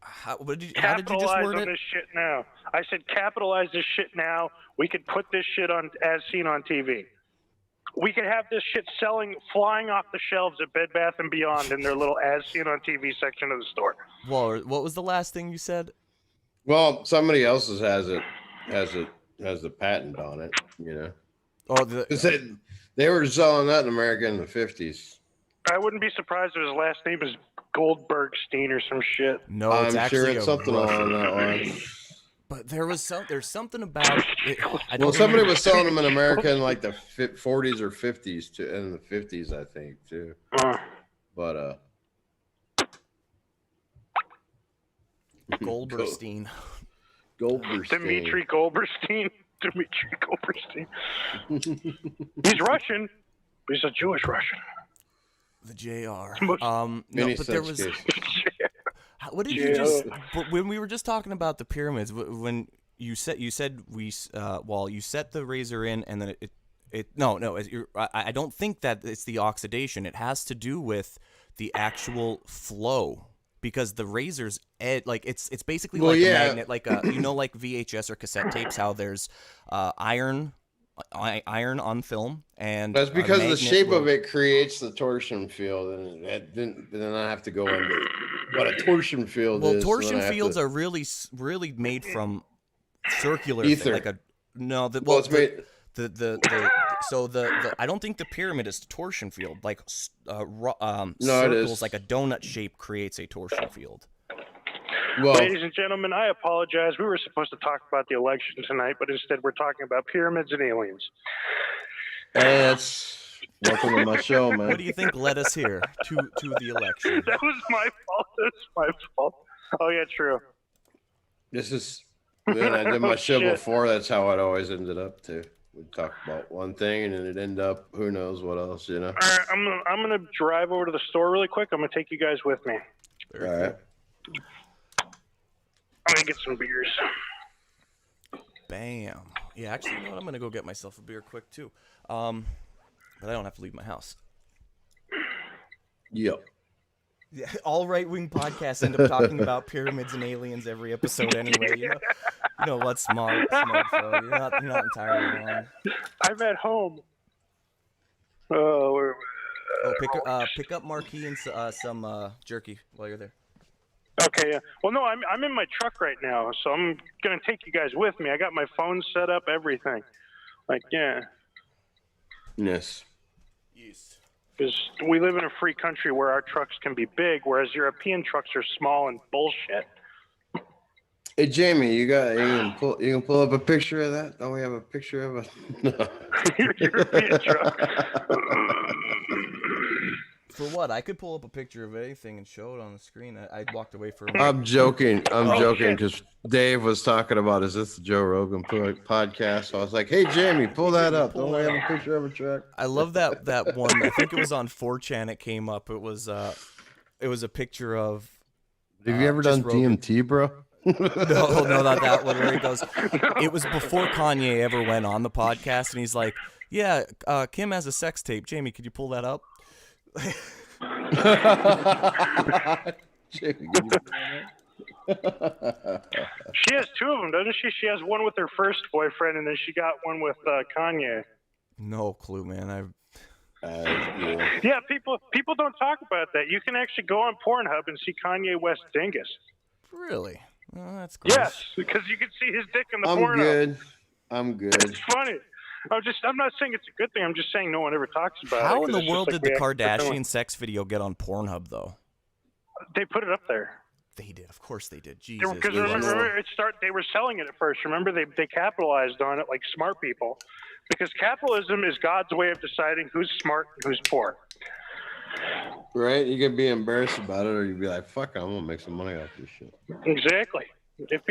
it? Capitalize on this shit now. I said capitalize this shit now. We could put this shit on as seen on TV. We could have this shit flying off the shelves at Bed Bath & Beyond in their little as seen on TV section of the store. Well, what was the last thing you said? Well, somebody else's has the patent on it, you know. Oh, they were selling that in America in the 50s. I wouldn't be surprised if his last name is Goldbergstein or some shit. No, I'm sure it's something along that line. But there's something about it. Somebody was selling them in America in like the 40s or 50s too, in the 50s, I think too. But Goldbergstein. Dmitry Goldbergstein. He's Russian. He's a Jewish Russian. The JR. No, but there was. What did you just? When we were just talking about the pyramids, when you said you set the razor in and then I don't think that it's the oxidation. It has to do with the actual flow. Because the razor's edge, it's basically a magnet, like like VHS or cassette tapes, how there's iron on film, and that's because the shape of it creates the torsion field, and then I have to go into what a torsion field is. Well, torsion fields are really made from circular ether. I don't think the pyramid is a torsion field. It circles, is. like a donut shape, creates a torsion field. Well, ladies and gentlemen, I apologize. We were supposed to talk about the election tonight, but instead we're talking about pyramids and aliens. That's welcome to my show, man. What do you think led us here to the election? That was my fault. That's my fault. Oh yeah, true. This is when I did my show before. That's how it always ended up too. We'd talk about one thing and then it'd end up who knows what else, you know. All right, I'm gonna drive over to the store really quick. I'm gonna take you guys with me. All right. I'm gonna get some beers. Bam. Yeah, actually, you know what? I'm gonna go get myself a beer quick too. But I don't have to leave my house. Yep. Yeah, all right-wing podcasts end up talking about pyramids and aliens every episode anyway. You know what, smart fellow. You're not entirely wrong. I'm at home. Pick up Marquis and some jerky while you're there. Okay. Yeah. Well, no, I'm in my truck right now, so I'm gonna take you guys with me. I got my phone set up, everything. Yeah. Yes. Because we live in a free country where our trucks can be big, whereas European trucks are small and bullshit. Hey Jamie, you can pull up a picture of that? Don't we have a picture of a European truck? For what? I could pull up a picture of anything and show it on the screen. I walked away for a minute. I'm joking. I'm Oh, joking shit. because Dave was talking about, is this the Joe Rogan podcast? So I was like, hey, Jamie, pull that up. pull Don't we that have a picture of a truck? I love that one. I think it was on 4chan. It came up. It was a picture of. Have you ever just done Rogan. DMT, bro? No, not that one where he goes. It was before Kanye ever went on the podcast, and he's like, "Yeah, Kim has a sex tape. Jamie, could you pull that up?" Jamie, can you pull that up? She has two of them, doesn't she? She has one with her first boyfriend, and then she got one with Kanye. No clue, man. Yeah. Yeah, people don't talk about that. You can actually go on Pornhub and see Kanye West dingus. Really? Oh, that's gross. Yes, because you can see his dick in the I'm Pornhub. good. I'm good. It's funny. I'm not saying it's a good thing. I'm just saying no one ever talks about it. How in 'cause the it's just world like did the we act- Kardashian sex video get on Pornhub, though? They put it up there. They did. Of course they did. Jesus. Because Christ. remember, they were selling it at first. Remember, they capitalized on it like smart people. Because capitalism is God's way of deciding who's smart and who's poor. Right? You can be embarrassed about it, or you'd be like, fuck, I'm going to make some money off this shit. Exactly. If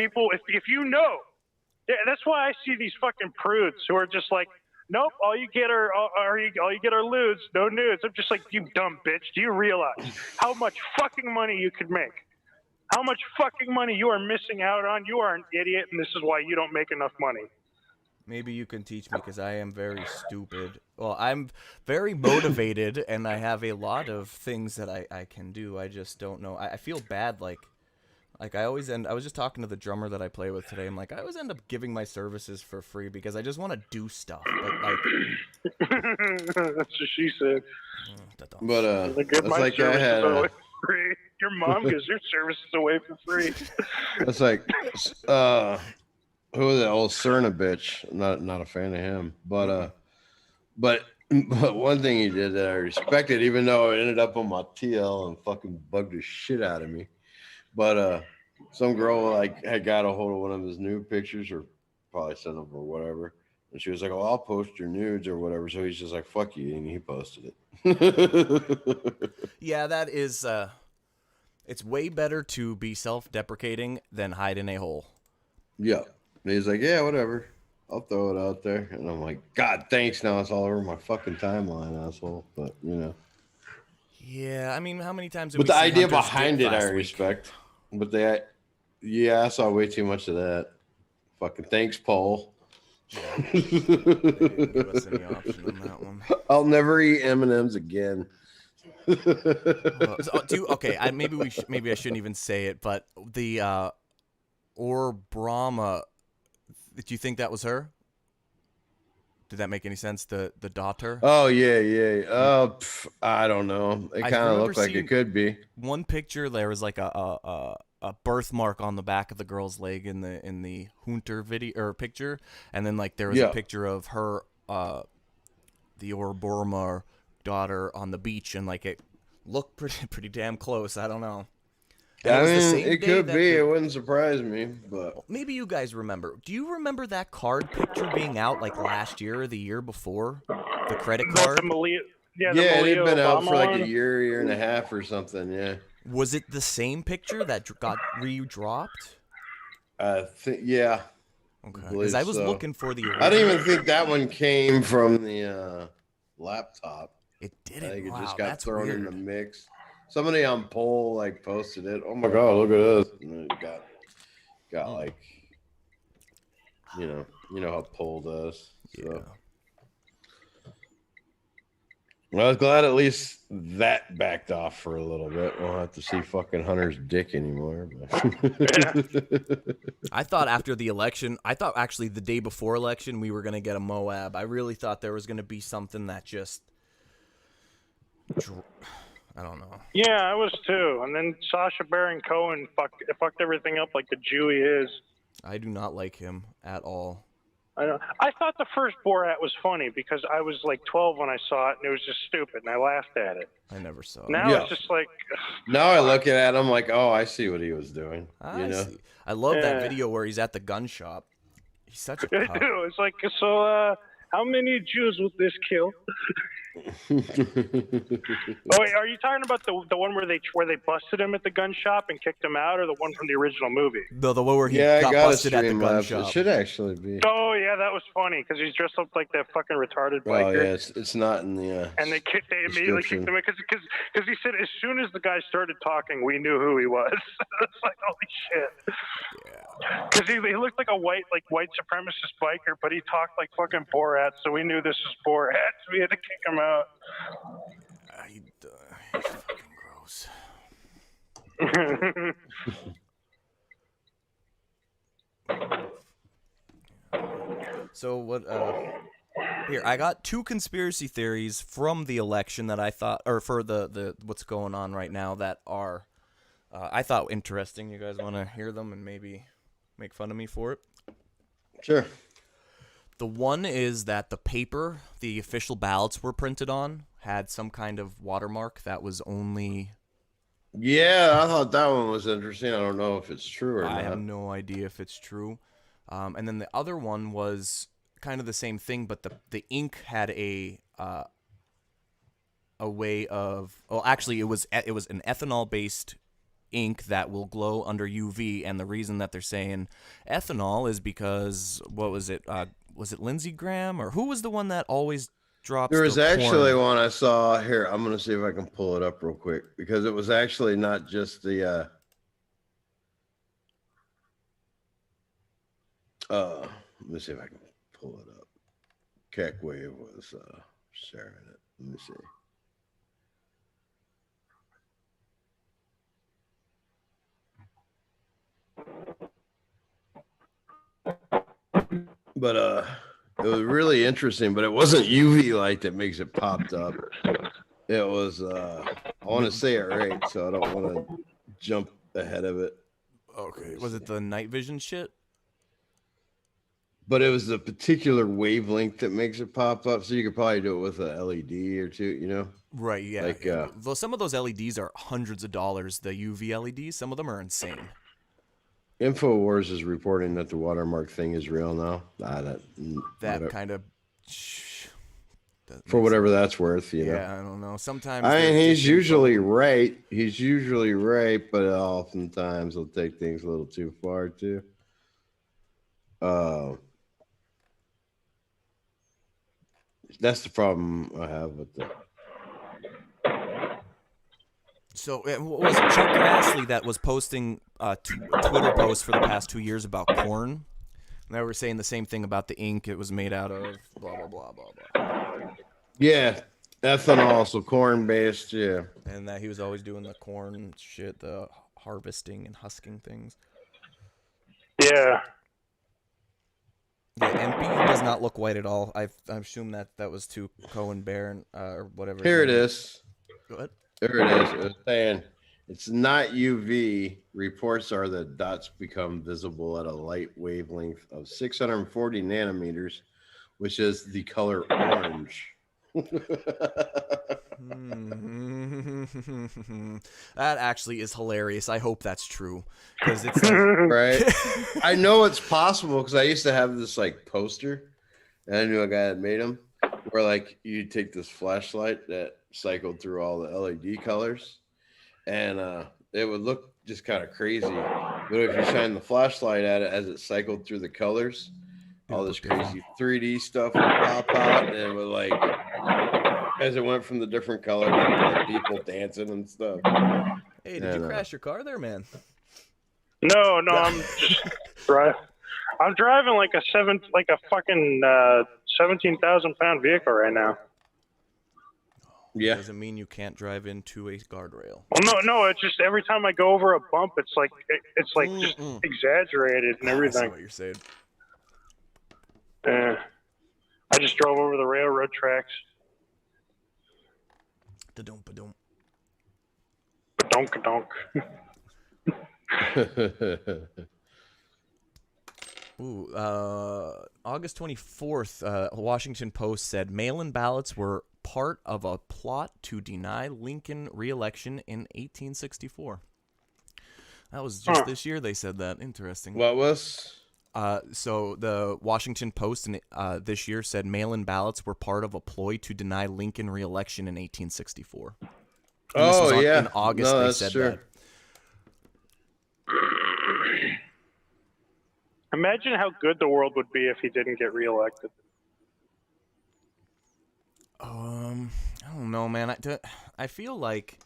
you know, yeah, that's why I see these fucking prudes who are just like, nope, all you get are lewds, no nudes. I'm just like, you dumb bitch. Do you realize how much fucking money you could make? How much fucking money you are missing out on? You are an idiot, and this is why you don't make enough money. Maybe you can teach me because I am very stupid. Well, I'm very motivated, and I have a lot of things that I can do. I just don't know. I feel bad, like I always end. I was just talking to the drummer that I play with today. I'm like, I always end up giving my services for free because I just want to do stuff. But like, That's what she said. But Like, it's my like I services had. away for free. Your mom gives your services away for free. It's like, who was that old Cerna bitch? Not a fan of him, but one thing he did that I respected, even though it ended up on my TL and fucking bugged the shit out of me. But some girl like had got a hold of one of his nude pictures, or probably sent them or whatever, and she was like, "Oh, I'll post your nudes or whatever." So he's just like, "Fuck you," and he posted it. yeah, that is. It's way better to be self-deprecating than hide in a hole. Yeah. And he's like, yeah, whatever. I'll throw it out there. And I'm like, God, thanks. Now it's all over my fucking timeline, asshole. But, you know. Yeah, I mean, how many times did But we the see idea Hunter's behind dick it, I last week? respect. But I saw way too much of that. Fucking thanks, Paul. Yeah, they didn't give us any option on that one. I'll never eat M&Ms again. Okay, maybe I shouldn't even say it, but the or Brahma. Did you think that was her? Did that make any sense? The daughter. Oh yeah. I don't know. It I kind of remember looked like seeing it could be. One picture, there was like a birthmark on the back of the girl's leg in the Hunter video or picture, and then like there was a picture of her, the Orborma daughter on the beach, and like it looked pretty damn close. I don't know. I mean, it could be. It wouldn't surprise me, but maybe you guys remember. Do you remember that card picture being out like last year or the year before? The credit card. It had been out for like a year and a half or something. Yeah. Was it the same picture that got re-dropped? Yeah. Okay. Because I was looking for the original. I don't even think that one came from the laptop. It didn't. I think it wow, just got that's thrown weird. in the mix. Somebody on poll like posted it. Oh my god, look at this! And it got like, you know how poll does. So. Yeah. Well, I was glad at least that backed off for a little bit. We'll have to see fucking Hunter's dick anymore. But. I thought after the election, actually the day before election, we were going to get a Moab. I really thought there was going to be something that just, I don't know. Yeah, I was too. And then Sacha Baron Cohen fucked everything up like the Jew he is. I do not like him at all. I know. I thought the first Borat was funny because I was like 12 when I saw it, and it was just stupid, and I laughed at it. I never saw it. Now it's just like... Now I look at it, I'm like, oh, I see what he was doing. See. I love that video where he's at the gun shop. He's such a I cuck. do. It's like, so how many Jews would this kill? Oh, wait, are you talking about the one where they busted him at the gun shop and kicked him out, or the one from the original movie? No, the one where he Yeah, I got got a busted at the gun Streamlabs. It shop. should actually be. Oh yeah, that was funny because he's dressed up like that fucking retarded Oh biker. yeah, it's not in the. And they immediately kicked him in because he said as soon as the guy started talking, we knew who he was. It's like holy shit. Yeah. Because he looked like a white supremacist biker, but he talked like fucking Borat, so we knew this was Borat. So we had to kick him out. He's fucking gross. So what? Here I got two conspiracy theories from the election that I thought, or for the what's going on right now that are, I thought interesting. You guys want to hear them and maybe make fun of me for it? Sure. The one is that the paper the official ballots were printed on had some kind of watermark that was only. Yeah, I thought that one was interesting. I don't know if it's true or not. I have no idea if it's true. And then the other one was kind of the same thing, but the ink had a way of. Well, actually, it was an ethanol based ink that will glow under UV, and the reason that they're saying ethanol is because what was it? Was it Lindsey Graham or who was the one that always drops? There was the actually corn? one I saw here. I'm gonna see if I can pull it up real quick because it was actually not just the. Let me see if I can pull it up. Keckwave was sharing it. Let me see. But it was really interesting, but it wasn't UV light that makes it popped up. It was I want to say it right, so I don't want to jump ahead of it. Okay, was it the night vision shit? But it was a particular wavelength that makes it pop up, so you could probably do it with a LED or two, you know? Right, yeah. Like, Though some of those LEDs are hundreds of dollars, the UV LEDs, some of them are insane. InfoWars is reporting that the watermark thing is real now. That kind of. For whatever that's worth, you know. Yeah, I don't know. Sometimes. I mean, he's usually right. He's usually right, but oftentimes he'll take things a little too far too. That's the problem I have with that. So was it Chuck Grassley that was posting Twitter posts for the past 2 years about corn? And they were saying the same thing about the ink it was made out of, blah, blah, blah, blah, blah. Yeah, ethanol, so corn-based, yeah. And that he was always doing the corn shit, the harvesting and husking things. Yeah. Yeah, MP does not look white at all. I assume that was to Cohen Bear or whatever. Here it is. Go ahead. There it is. It was saying it's not UV. Reports are that dots become visible at a light wavelength of 640 nanometers, which is the color orange. That actually is hilarious. I hope that's true because it's like, right. I know it's possible because I used to have this like poster, and I knew a guy that made them. Where like you take this flashlight that cycled through all the LED colors, and it would look just kind of crazy. But if you shine the flashlight at it as it cycled through the colors, all this crazy 3D stuff would pop out, and it would like as it went from the different colors, like people dancing and stuff. Hey, did you crash your car there, man? No, I'm just driving. I'm driving like a fucking 17,000-pound vehicle right now. Yeah. Doesn't mean you can't drive into a guardrail. Well, no. It's just every time I go over a bump, it's like just exaggerated and everything. I see what you're saying. I just drove over the railroad tracks. Da-dum-ba-dum. Donk. Ooh, August 24th, Washington Post said mail-in ballots were part of a plot to deny Lincoln re-election in 1864. That was just this year they said that. Interesting. What was? So the Washington Post this year said mail-in ballots were part of a ploy to deny Lincoln re-election in 1864. And this was in August. No, they that's said true. that. Imagine how good the world would be if he didn't get reelected. I don't know, man. I feel like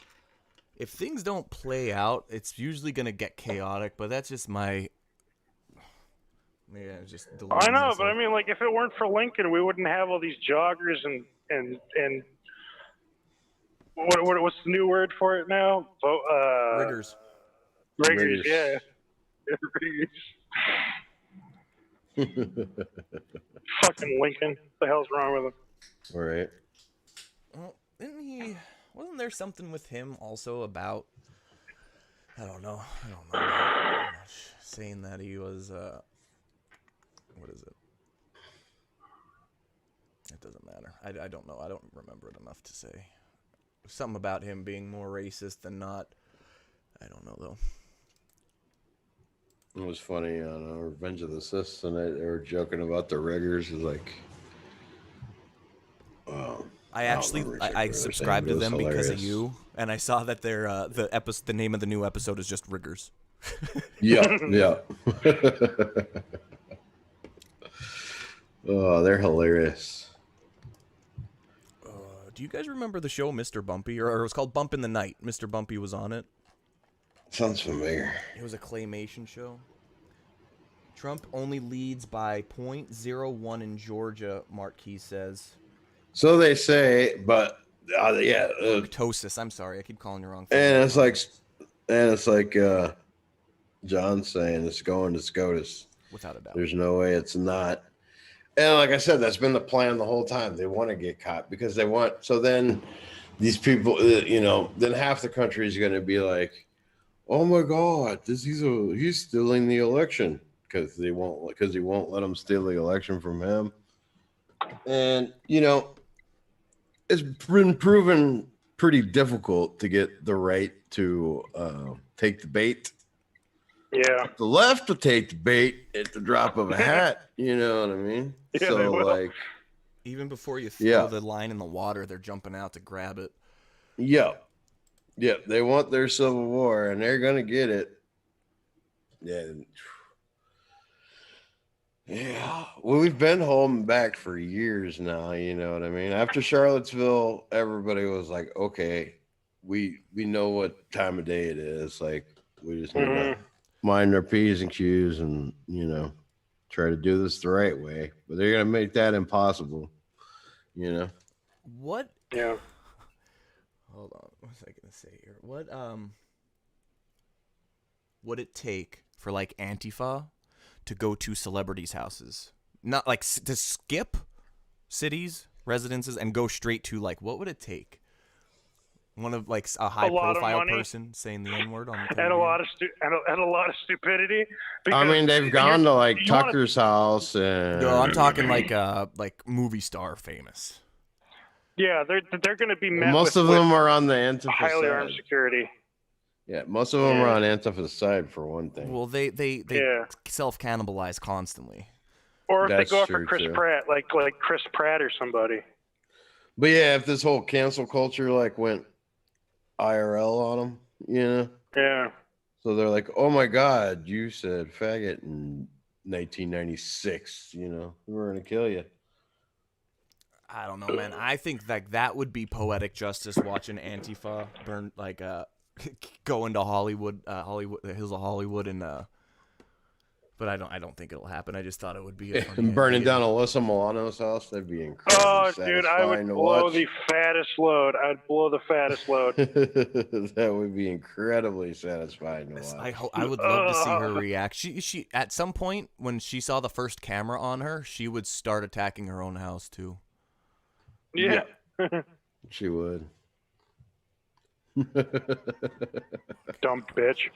if things don't play out, it's usually gonna get chaotic. But that's just my just. I know, but I mean, like, if it weren't for Lincoln, we wouldn't have all these joggers and what's the new word for it now? Riggers. Riggers, yeah. Fucking Lincoln. What the hell's wrong with him? All right. Well, wasn't there something with him also about, I don't know saying that he was, what is it? It doesn't matter. I don't know. I don't remember it enough to say. Something about him being more racist than not. I don't know, though. It was funny on Revenge of the Sith tonight. They were joking about the riggers. It's like, I subscribed to them because of you, and I saw that their the name of the new episode is just Riggers. Yeah. Oh, they're hilarious. Do you guys remember the show Mr. Bumpy, or it was called Bump in the Night? Mr. Bumpy was on it. Sounds familiar. It was a claymation show. Trump only leads by 0.01 in Georgia, Marquis says. So they say, but Ptosis. I'm sorry, I keep calling you wrong. And it's like John saying it's going to SCOTUS. Without a doubt. There's no way it's not. And like I said, that's been the plan the whole time. They want to get caught because they want. So then these people, then half the country is going to be like, "Oh my God, he's stealing the election," because he won't let them steal the election from him. And it's been proven pretty difficult to get the right to take the bait. Yeah. The left will take the bait at the drop of a hat. You know what I mean? Yeah, so they will. like, even before you throw the line in the water, they're jumping out to grab it. Yeah. They want their civil war, and they're gonna get it. Yeah. Well, we've been home and back for years now. You know what I mean? After Charlottesville, everybody was like, "Okay, we know what time of day it is. Like, we just need to mind our P's and Q's and try to do this the right way." But they're gonna make that impossible. What? Yeah. Hold on. What was I gonna say here? What would it take for like Antifa to go to celebrities' houses? Not like to skip cities, residences, and go straight to like, what would it take? One of like a high-profile person saying the N-word on TV. And a lot of stupidity. I mean, they've gone to like Tucker's house, and no, I'm talking like movie star famous. Yeah, they're going to be met most of them are on the Antifa highly side. armed security. Yeah, most of them are on Antifa's side for one thing. Well, they self-cannibalize constantly. Or if That's they go after true, Chris too. Pratt, like Chris Pratt or somebody. But yeah, if this whole cancel culture like went IRL on them, Yeah. so they're like, "Oh my God, you said faggot in 1996. We're gonna kill you." I don't know, man. I think that would be poetic justice watching Antifa burn go into Hollywood, the hills of Hollywood, and but I don't think it'll happen. I just thought it would be a funny And burning idea. down Alyssa Milano's house, that'd be incredible. Oh, dude, I would blow the fattest load. I'd blow the fattest load. That would be incredibly satisfying to watch. I would love to see her react. She at some point when she saw the first camera on her, she would start attacking her own house too. Yeah. She would. Dumb bitch.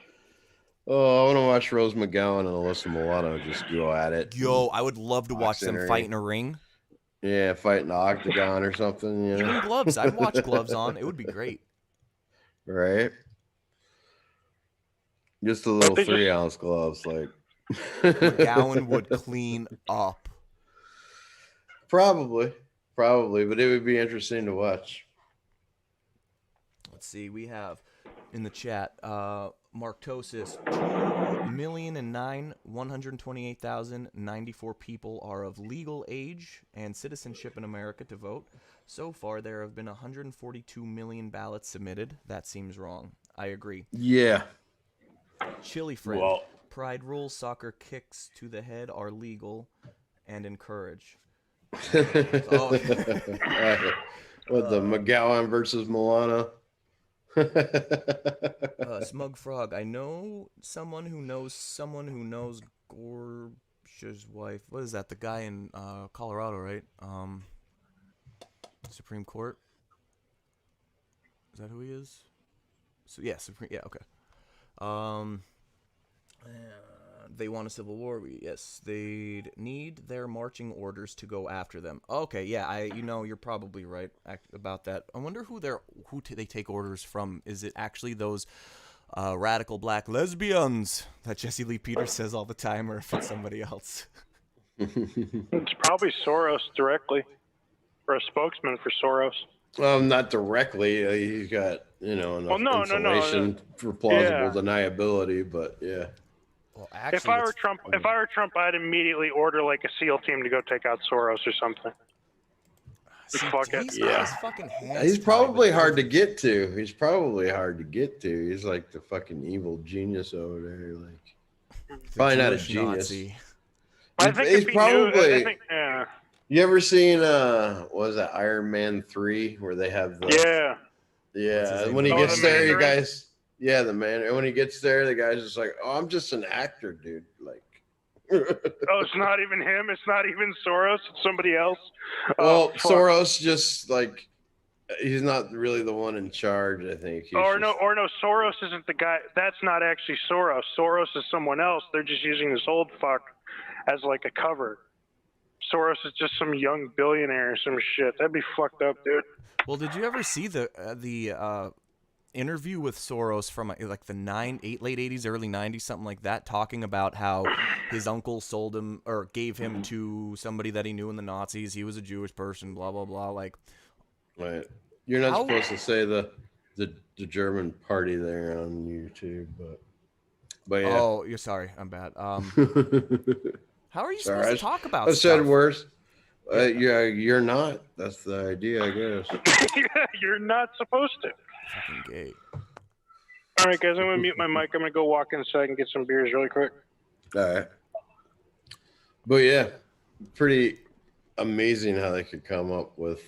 Oh, I want to watch Rose McGowan and Alyssa Milano just go at it. Yo, I would love to watch them Boxing fight in a ring. Yeah, fight in the octagon or something. Even gloves. I'd watch gloves on. It would be great. Right? Just a little But they 3-ounce gloves, like McGowan would clean up. Probably, but it would be interesting to watch. Let's see. We have in the chat, Marktosis, 2,009,128,094 people are of legal age and citizenship in America to vote. So far, there have been 142 million ballots submitted. That seems wrong. I agree. Yeah. Chili Friend. Well, Pride rules, soccer kicks to the head are legal and encourage. What, the McGowan versus Milano? Smug Frog. I know someone who knows Gorge's wife. What is that? The guy in Colorado, right? Supreme Court. Is that who he is? So yeah, Supreme. Yeah, okay. They want a civil war. Yes, they'd need their marching orders to go after them. Okay, yeah, you're probably right about that. I wonder who they take orders from. Is it actually those radical black lesbians that Jesse Lee Peters says all the time, or if it's somebody else? It's probably Soros directly, or a spokesman for Soros. Not directly. He's got enough insulation for plausible deniability, but yeah. Well, actually, if I were Trump, I'd immediately order like a SEAL team to go take out Soros or something. He's probably hard to get to. He's like the fucking evil genius over there. Like, probably not a genius. Nazi. He's probably. You ever seen what was that, Iron Man 3, where they have the when he gets there, you guys. Yeah, the man. And when he gets there, the guy's just like, "Oh, I'm just an actor, dude." Like, it's not even him. It's not even Soros. It's somebody else. Well, Soros just like he's not really the one in charge. I think. No. Soros isn't the guy. That's not actually Soros. Soros is someone else. They're just using this old fuck as like a cover. Soros is just some young billionaire or some shit. That'd be fucked up, dude. Well, did you ever see the interview with Soros from like the late 80s, early 90s, something like that, talking about how his uncle sold him or gave him to somebody that he knew in the Nazis. He was a Jewish person, blah, blah, blah. Like, right. You're not supposed to say the German party there on YouTube, but yeah. Oh, you're sorry. I'm bad. How are you supposed to talk about stuff? I said worse. You're not. That's the idea, I guess. Yeah, you're not supposed to. Fucking gay. All right, guys, I'm going to mute my mic. I'm going to go walk inside and get some beers really quick. All right. But yeah, pretty amazing how they could come up with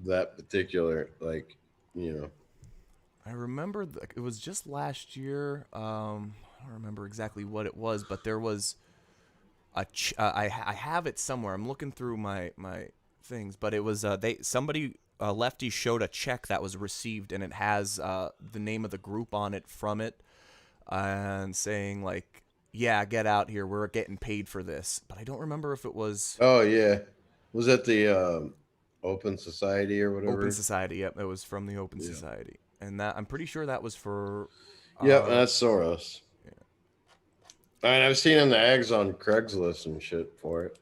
that particular, like, I remember it was just last year. I don't remember exactly what it was, but there was I have it somewhere. I'm looking through my things, but it was lefty showed a check that was received, and it has the name of the group on it from it, and saying like, "Yeah, get out here. We're getting paid for this." But I don't remember if it was. Oh yeah, was that the Open Society or whatever? Open Society. Yep, it was from the Open Society, and that I'm pretty sure that was for. Yep, that's Soros. Yeah. And I've seen the ads on Craigslist and shit for it.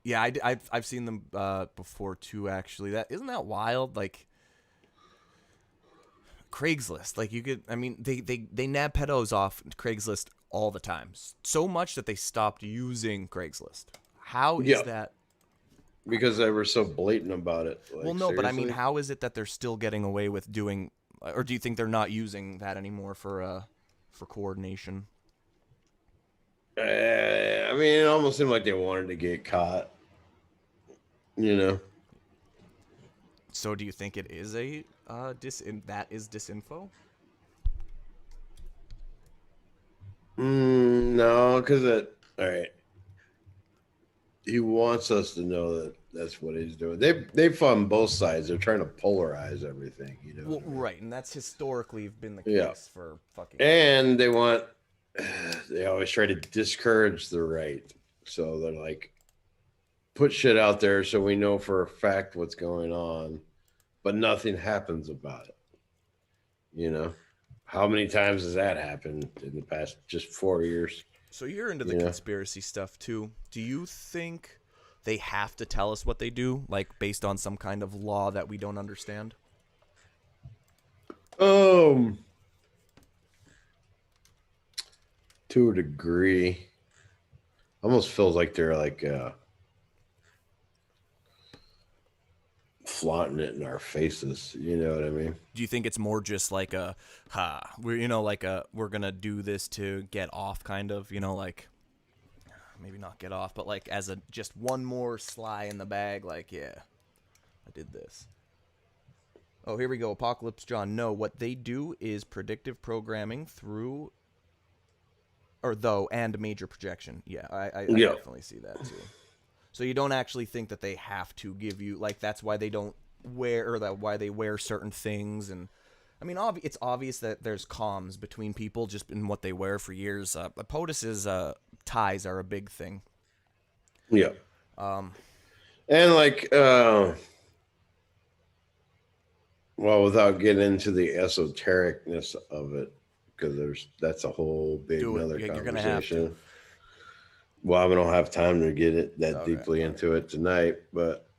Yeah, I've seen them before too. Actually, isn't that wild? Like Craigslist, like you could. I mean, they nab pedos off Craigslist all the time, so much that they stopped using Craigslist. How is that? Because they were so blatant about it. Like, well, no, seriously? But I mean, how is it that they're still getting away with doing? Or do you think they're not using that anymore for coordination? I mean, it almost seemed like they wanted to get caught. So, do you think it is that is disinfo? No, because all right. He wants us to know that that's what he's doing. They fund both sides. They're trying to polarize everything. Well, right, and that's historically been the case for fucking. And they always try to discourage the right. So they're like, put shit out there so we know for a fact what's going on, but nothing happens about it. How many times has that happened in the past just 4 years? So you're into the conspiracy stuff too. Do you think they have to tell us what they do, like based on some kind of law that we don't understand? To a degree. Almost feels like they're like flaunting it in our faces. You know what I mean? Do you think it's more just like a, we're we're gonna do this to get off, kind of, like maybe not get off, but like as a just one more sly in the bag, like yeah, I did this. Oh, here we go. Apocalypse John. No, what they do is predictive programming and major projection. Yeah, I definitely see that too. So you don't actually think that they have to give you, like, that's why they don't wear, or that why they wear certain things. And I mean, it's obvious that there's comms between people just in what they wear for years. POTUS's ties are a big thing. Yeah. And like, well, without getting into the esotericness of it, because that's a whole big another conversation. You're gonna have to. Well, we don't have time to get it that deeply into it tonight, but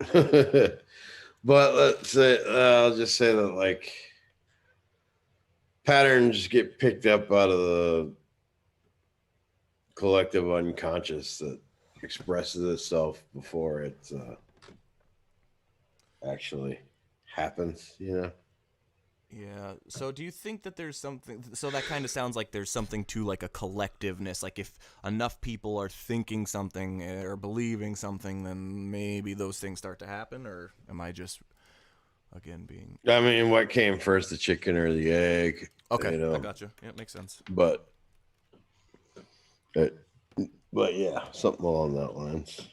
but let's say I'll just say that like patterns get picked up out of the collective unconscious that expresses itself before it actually happens, Yeah. So do you think that there's something, so that kind of sounds like there's something to like a collectiveness, like if enough people are thinking something or believing something, then maybe those things start to happen? Or am I just, again, being... I mean, what came first, the chicken or the egg? Okay, I gotcha. Yeah, it makes sense. But yeah, something along that lines.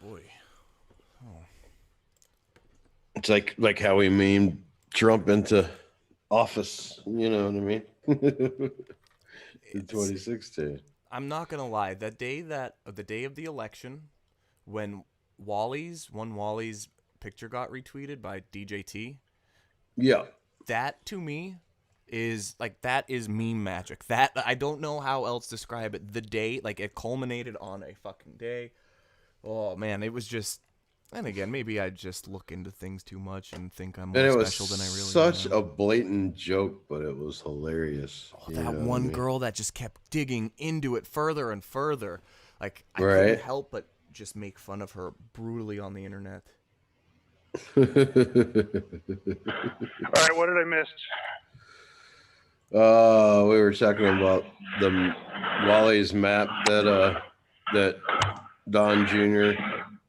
Boy. Oh. It's like how we memed Trump into office. You know what I mean? In 2016. I'm not gonna lie. The day of the election, when one Wally's picture got retweeted by DJT. Yeah. That to me is meme magic. That, I don't know how else to describe it. The day, like, it culminated on a fucking day. Oh man, it was just, and again, maybe I just look into things too much and think I'm more special than I really am. Such a blatant joke, but it was hilarious. Oh, that one girl that just kept digging into it further and further. Like, I couldn't help but just make fun of her brutally on the internet. All right, what did I miss? We were talking about the Wally's map that Don Jr.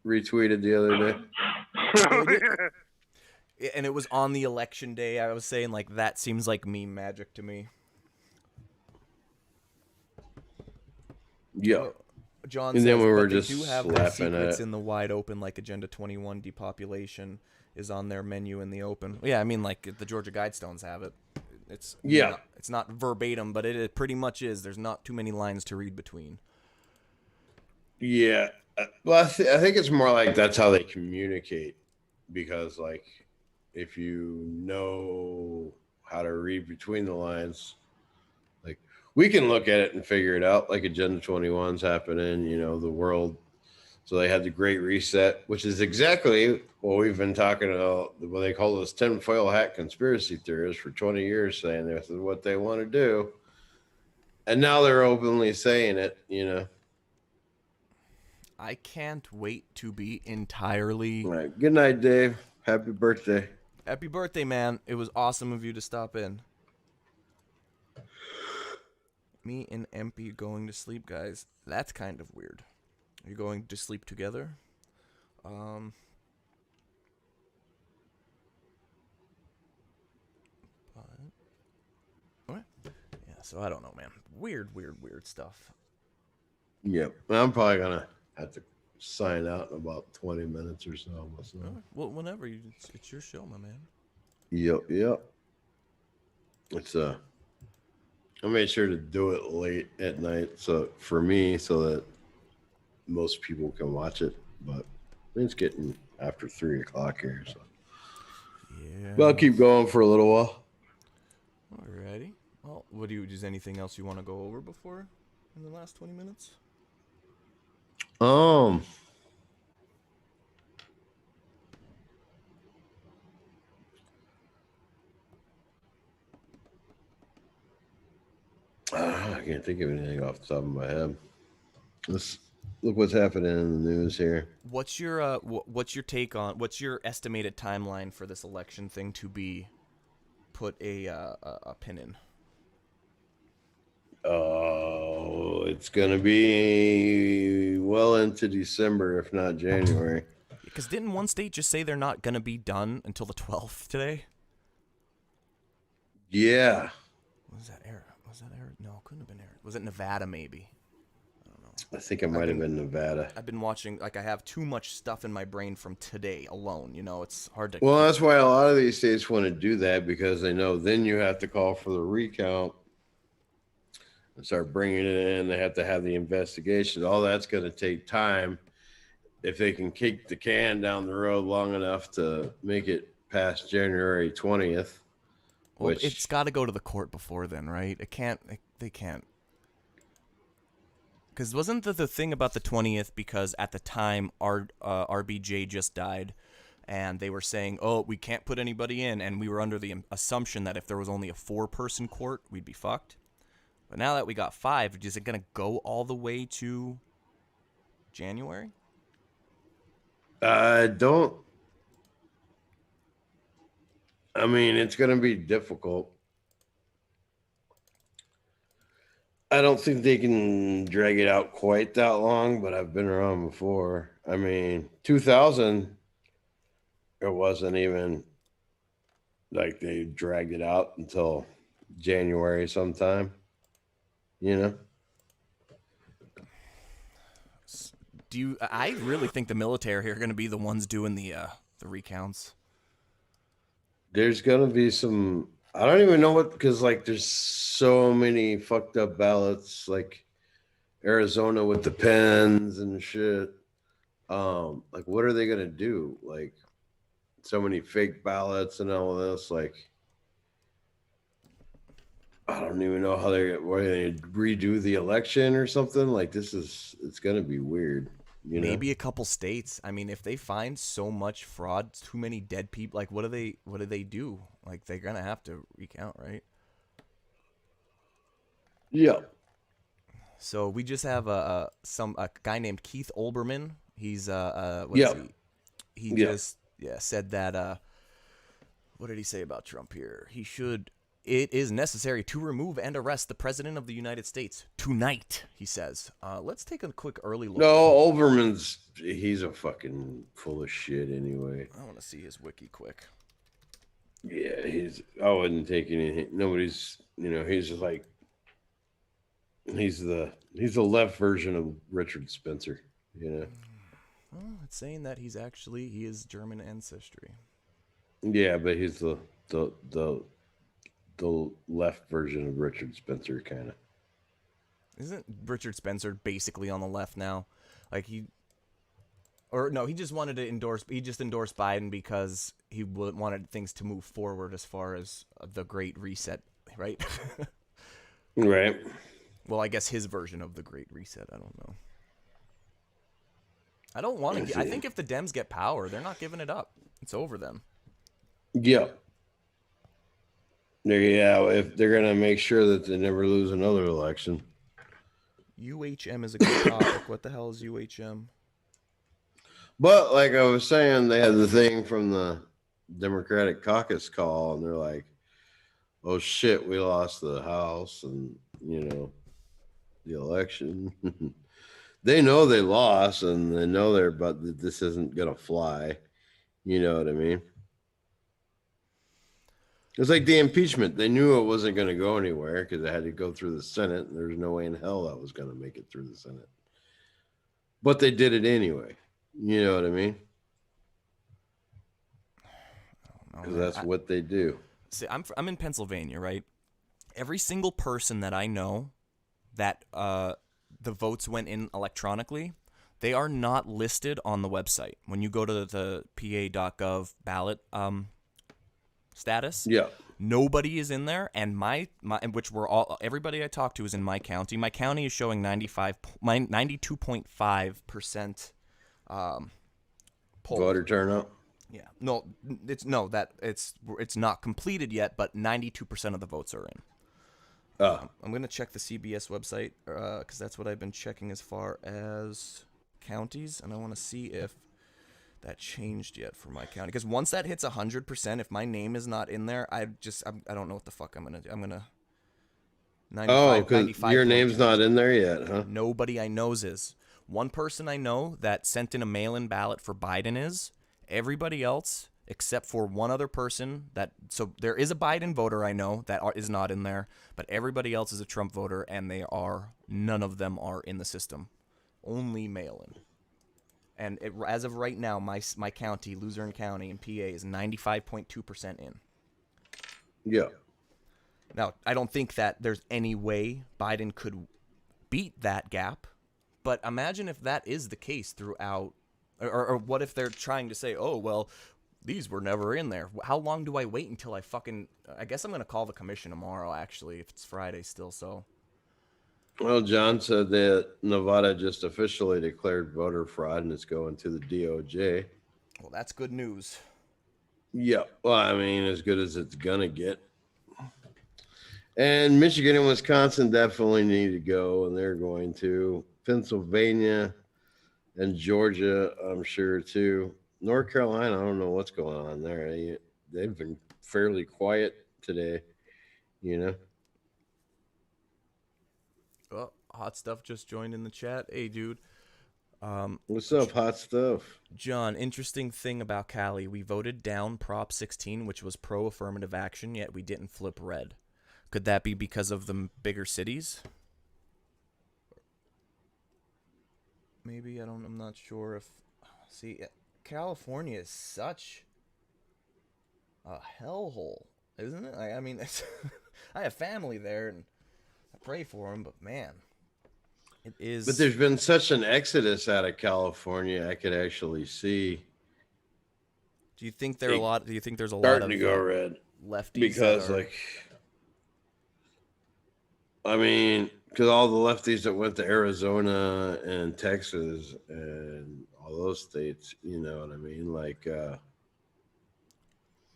retweeted the other day. And it was on the election day. I was saying, like, that seems like meme magic to me. Yeah. John and says, then we were but just they do have their secrets in the wide open, like Agenda 21 depopulation is on their menu in the open. Yeah, I mean, like, the Georgia Guidestones have it. It's not verbatim, but it pretty much is. There's not too many lines to read between. Yeah. Well, I think it's more like that's how they communicate, because, like, if you know how to read between the lines, like, we can look at it and figure it out, like Agenda 21's happening, the world. So they had the Great Reset, which is exactly what we've been talking about. What they call those tinfoil hat conspiracy theorists for 20 years, saying this is what they want to do. And now they're openly saying it, I can't wait to be entirely... All right. Good night, Dave. Happy birthday. Happy birthday, man. It was awesome of you to stop in. Me and Empy going to sleep, guys. That's kind of weird. Are you going to sleep together? What? Yeah, so I don't know, man. Weird stuff. Yep. I'm probably going to have to sign out in about 20 minutes or so. Well, whenever. It's your show, my man. Yep. It's I made sure to do it late at night, so that most people can watch it. But it's getting after 3:00 here, so Yeah. But I'll keep going for a little while. Alrighty. Well, is anything else you want to go over before in the last 20 minutes? I can't think of anything off the top of my head. Let's look what's happening in the news here. What's your take on what's your estimated timeline for this election thing to be put a pin in? Oh, it's gonna be well into December, if not January. Because didn't one state just say they're not gonna be done until the 12th today? Yeah. Was that Arizona? No, couldn't have been Arizona. Was it Nevada? Maybe. I don't know. I think it might have been Nevada. I've been watching. I have too much stuff in my brain from today alone. It's hard to. Well, that's why a lot of these states want to do that, because they know then you have to call for the recount and start bringing it in. They have to have the investigation. All that's going to take time. If they can kick the can down the road long enough to make it past January 20th. Well, it's got to go to the court before then, right? It can't. They can't. Because wasn't the thing about the 20th? Because at the time, RBJ just died, and they were saying, "Oh, we can't put anybody in," and we were under the assumption that if there was only a 4-person court, we'd be fucked. But now that we got 5, is it gonna go all the way to January? I mean, it's going to be difficult. I don't think they can drag it out quite that long, but I've been around before. I mean, 2000, it wasn't even like they dragged it out until January sometime, I really think the military are going to be the ones doing the recounts. There's going to be some, I don't even know what, because there's so many fucked up ballots, like Arizona with the pens and shit. What are they going to do? So many fake ballots and all of this. I don't even know how they redo the election or something. It's going to be weird. Maybe a couple states. I mean, if they find so much fraud, too many dead people, what do they do? They're gonna have to recount, right? Yeah. So we just have a guy named Keith Olbermann. He's He just said that. What did he say about Trump here? It is necessary to remove and arrest the president of the United States tonight, he says. Let's take a quick early look. No, he's a fucking full of shit anyway. I want to see his wiki quick. Yeah, I wouldn't take anything. Nobody's, he's just he's the left version of Richard Spencer, Well, it's saying that he is German ancestry. Yeah, but he's the left version of Richard Spencer, kind of. Isn't Richard Spencer basically on the left now? He just wanted to endorse. He just endorsed Biden because he wanted things to move forward as far as the Great Reset, right? Right. Well, I guess his version of the Great Reset. I don't know. I don't want to. I think if the Dems get power, they're not giving it up. It's over them. Yeah. If they're gonna make sure that they never lose another election. UHM is a good topic. What the hell is UHM? But like I was saying, they had the thing from the Democratic caucus call, and they're like, "Oh shit, we lost the House and the election." They know they lost, and they know but this isn't gonna fly. You know what I mean? It's like the impeachment. They knew it wasn't going to go anywhere because it had to go through the Senate. And there's no way in hell that was going to make it through the Senate. But they did it anyway. You know what I mean? Because that's what they do. See, I'm in Pennsylvania, right? Every single person that I know that the votes went in electronically, they are not listed on the website. When you go to the pa.gov ballot status. Yeah. Nobody is in there, and which we're all everybody I talk to is in my county. My county is showing 92.5% poll. Voter turnout. Yeah, no, it's not completed yet, but 92% of the votes are in. I'm gonna check the CBS website because that's what I've been checking as far as counties, and I want to see if that changed yet for my county. Because once that hits 100%, if my name is not in there, I don't know what the fuck I'm gonna do. I'm gonna 95, because your name's not in there yet, huh? Nobody I knows is. One person I know that sent in a mail-in ballot for Biden is. Everybody else, except for one other person so there is a Biden voter I know that is not in there, but everybody else is a Trump voter, and none of them are in the system. Only mail-in. And as of right now, my county, Luzerne County in PA, is 95.2% in. Yeah. Now, I don't think that there's any way Biden could beat that gap, but imagine if that is the case throughout, or what if they're trying to say, oh, well, these were never in there. How long do I wait until I guess I'm going to call the commission tomorrow, actually, if it's Friday still, so. Well, John said that Nevada just officially declared voter fraud, and it's going to the DOJ. Well, that's good news. Yeah. Well, I mean, as good as it's going to get. And Michigan and Wisconsin definitely need to go, and they're going to. Pennsylvania and Georgia, I'm sure, too. North Carolina, I don't know what's going on there. They've been fairly quiet today, you know. Oh, Hot Stuff just joined in the chat. Hey, dude. What's up, Hot Stuff? John, interesting thing about Cali. We voted down Prop 16, which was pro-affirmative action, yet we didn't flip red. Could that be because of the bigger cities? Maybe, I'm not sure if... See, California is such a hellhole, isn't it? I mean, I have family there, and I pray for them, but man, it is... But there's been such an exodus out of California, I could actually see... Do you think there's a lot of starting to go red lefties? Because, I mean, because all the lefties that went to Arizona and Texas and all those states, you know what I mean?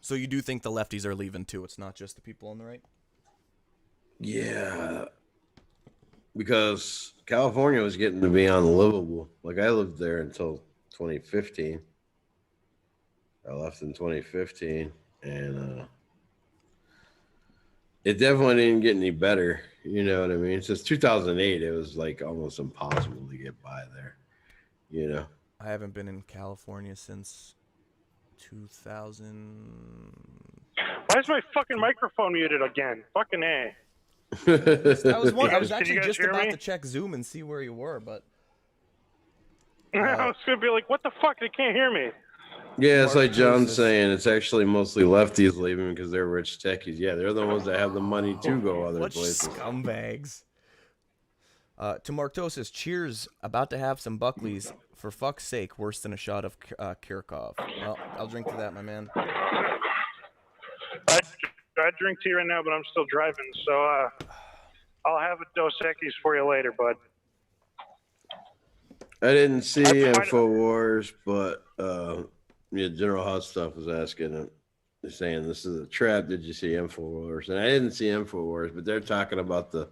So you do think the lefties are leaving too? It's not just the people on the right? Yeah. Because California was getting to be unlivable. Like, I lived there until 2015. I left in 2015, and it definitely didn't get any better. You know what I mean? Since 2008, it was like almost impossible to get by there. You know? I haven't been in California since 2000. Why is my fucking microphone muted again? Fucking A. I was Can actually you guys just hear about me? to check Zoom and see where you were, but I was gonna be like, what the fuck? They can't hear me. Yeah, it's like John's saying. It's actually mostly lefties leaving because they're rich techies. Yeah, they're the ones that have the money to go other what places. scumbags. To Marktosis, cheers. About to have some Buckleys. For fuck's sake, worse than a shot of Kirchhoff. Well, I'll drink to that, my man. I drink tea right now, but I'm still driving, so I'll have a Dos Equis for you later, bud. I didn't see InfoWars, but yeah, General Hot Stuff was asking, they're saying this is a trap. Did you see InfoWars? And I didn't see InfoWars, but they're talking about the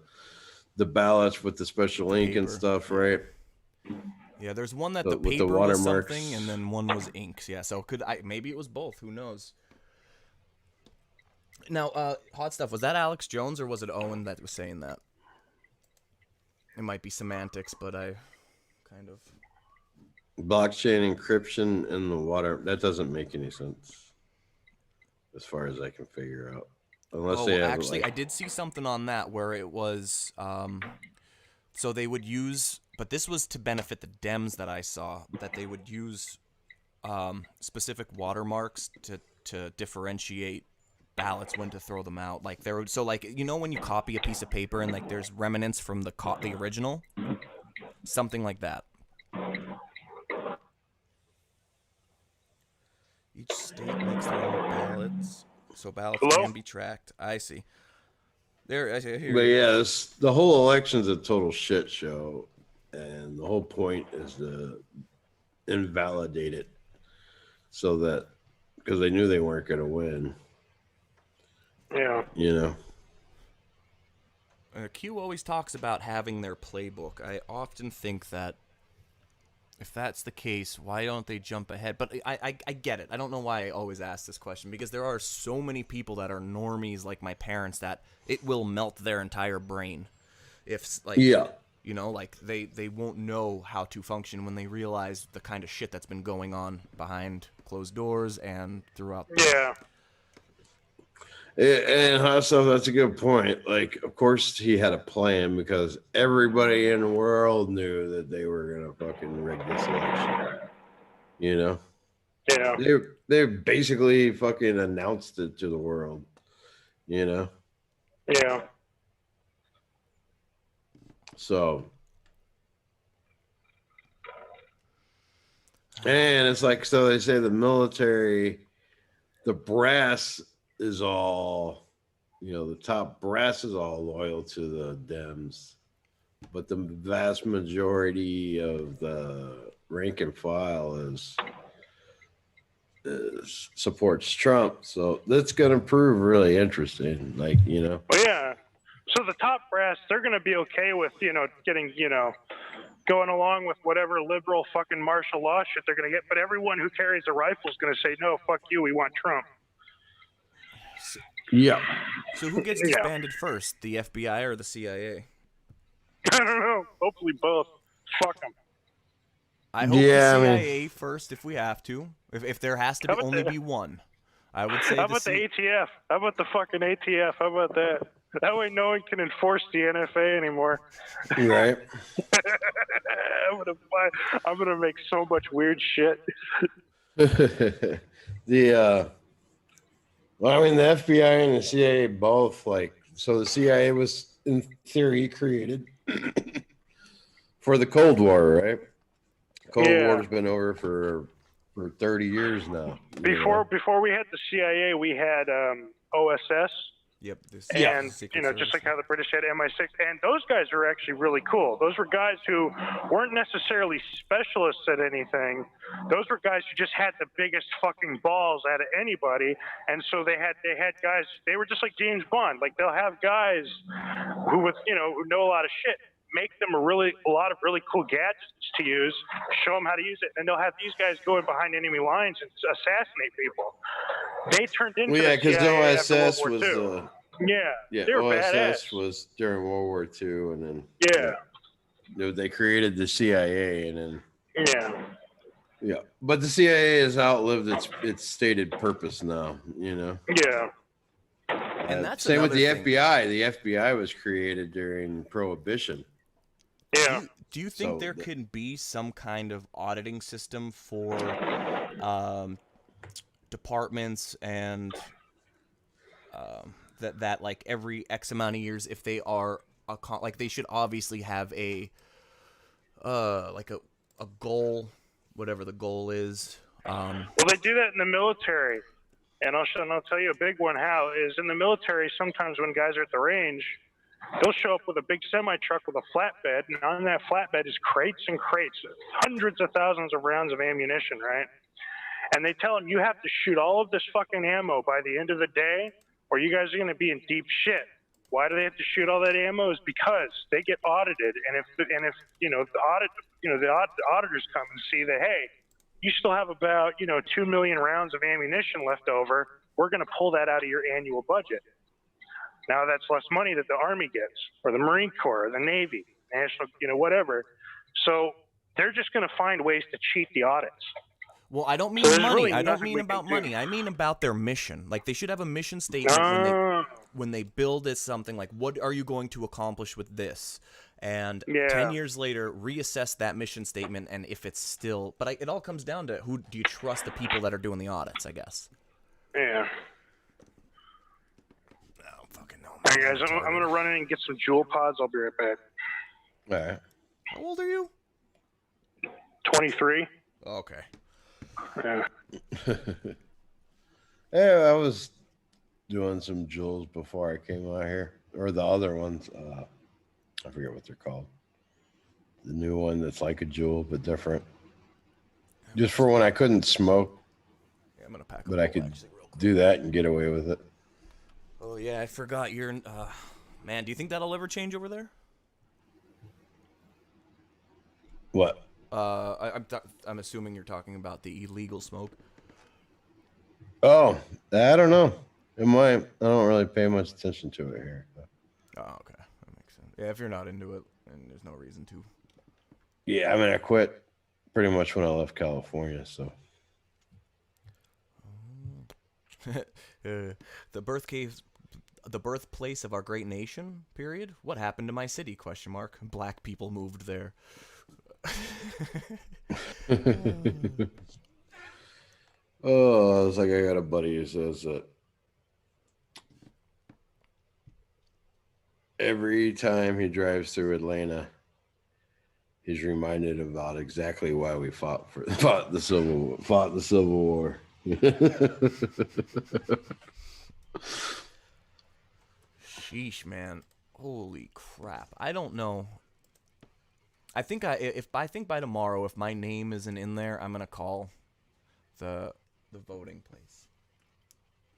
ballots with the special ink and stuff, right? Yeah, there's one that the paper was something, and then one was inks. Yeah, so maybe it was both. Who knows? Now, Hot Stuff, was that Alex Jones or was it Owen that was saying that? It might be semantics, but I kind of... Blockchain encryption in the water. That doesn't make any sense as far as I can figure out. Unless they have, actually, I did see something on that where it was... so they would use... But this was to benefit the Dems that I saw, that they would use specific watermarks to differentiate ballots when to throw them out. Like there would, so like, you know, when you copy a piece of paper and like there's remnants from the original, something like that. Each state makes their own ballots. so ballots Hello? can be tracked. I see. There, I hear But you. yeah, the whole election's a total shit show, and the whole point is to invalidate it, so that because they knew they weren't going to win. Yeah. You know. Q always talks about having their playbook. I often think that if that's the case, why don't they jump ahead? But I get it. I don't know why I always ask this question, because there are so many people that are normies like my parents that it will melt their entire brain. If, like, Yeah. you know, like they won't know how to function when they realize the kind of shit that's been going on behind closed doors and throughout the Yeah. And also, that's a good point. Like, of course, he had a plan because everybody in the world knew that they were gonna fucking rig this election. You know, Yeah. they basically fucking announced it to the world. You know, Yeah. so and it's like, so they say the military, the brass is all, you know, the top brass is all loyal to the Dems, but the vast majority of the rank and file is supports Trump. So that's going to prove really interesting. Like, you know, Well, yeah. So the top brass, they're going to be okay with, getting, going along with whatever liberal fucking martial law shit they're going to get. But everyone who carries a rifle is going to say, no, fuck you, we want Trump. yeah. So who gets Yeah. disbanded first, the FBI or the CIA? I don't know. Hopefully both. Fuck them. I hope Yeah, the I mean- CIA first, if we have to. If there has to How be, about only the- be one. I would say How about the ATF? How about the fucking ATF? How about that? That way no one can enforce the NFA anymore. Right. I'm gonna make so much weird shit. Well, I mean, the FBI and the CIA both, like, so the CIA was in theory created for the Cold War, right? Cold Yeah. War's been over for 30 years now. you know? Before we had the CIA, we had OSS. Yep. This And Secret just Service. like how the British had MI6, and those guys are actually really cool. Those were guys who weren't necessarily specialists at anything. Those were guys who just had the biggest fucking balls out of anybody, and so they had guys. They were just like James Bond. Like they'll have guys who know a lot of shit. Make them a lot of really cool gadgets to use. Show them how to use it, and they'll have these guys go in behind enemy lines and assassinate people. They turned into Well, yeah, the because CIA after World OSS War was II. Yeah, they were OSS badass. was during World War II, and then they created the CIA, and then but the CIA has outlived its stated purpose now. You know. Yeah. And that's same with the another thing. FBI. The FBI was created during Prohibition. Yeah. Do you think So there can be some kind of auditing system for departments and that like every X amount of years, if they are like they should obviously have a like a goal, whatever the goal is. Well, they do that in the military, and I'll tell you a big one. How is in the military? Sometimes when guys are at the range, they'll show up with a big semi truck with a flatbed, and on that flatbed is crates and crates, hundreds of thousands of rounds of ammunition, right? And they tell them you have to shoot all of this fucking ammo by the end of the day, or you guys are going to be in deep shit. Why do they have to shoot all that ammo? Is because they get audited, and if the auditors come and see that, hey, you still have about 2 million rounds of ammunition left over, we're going to pull that out of your annual budget. Now that's less money that the Army gets, or the Marine Corps, or the Navy, National, whatever. So they're just going to find ways to cheat the audits. Well, I don't mean money. Really I don't nothing mean we about can do. money. I mean about their mission. Like they should have a mission statement when they build it, something like, what are you going to accomplish with this? And 10 years later, reassess that mission statement, and if it's still... But it all comes down to who do you trust the people that are doing the audits, I guess. Yeah. I don't fucking know. All right, guys, I'm going to run in and get some Jewel pods. I'll be right back. All right. How old are you? 23. Okay. Yeah. Yeah, I was doing some jewels before I came out here, or the other ones. I forget what they're called. The new one that's like a jewel but different. Just for when I couldn't smoke, Yeah, I'm gonna pack a but I bowl, could actually, real quick. do that and get away with it. Oh yeah, I forgot you're. Man, do you think that'll ever change over there? What? I'm assuming you're talking about the illegal smoke. Oh, I don't know. It might. I don't really pay much attention to it here. Oh, okay, that makes sense. Yeah, if you're not into it, and there's no reason to. Yeah, I mean, I quit pretty much when I left California. So The birthplace of our great nation. Period. What happened to my city? Question mark. Black people moved there. oh, it's like I got a buddy who says that every time he drives through Atlanta, he's reminded about exactly why we fought the Civil War. Sheesh, man. Holy crap. I don't know. I think by tomorrow, if my name isn't in there, I'm gonna call the voting place.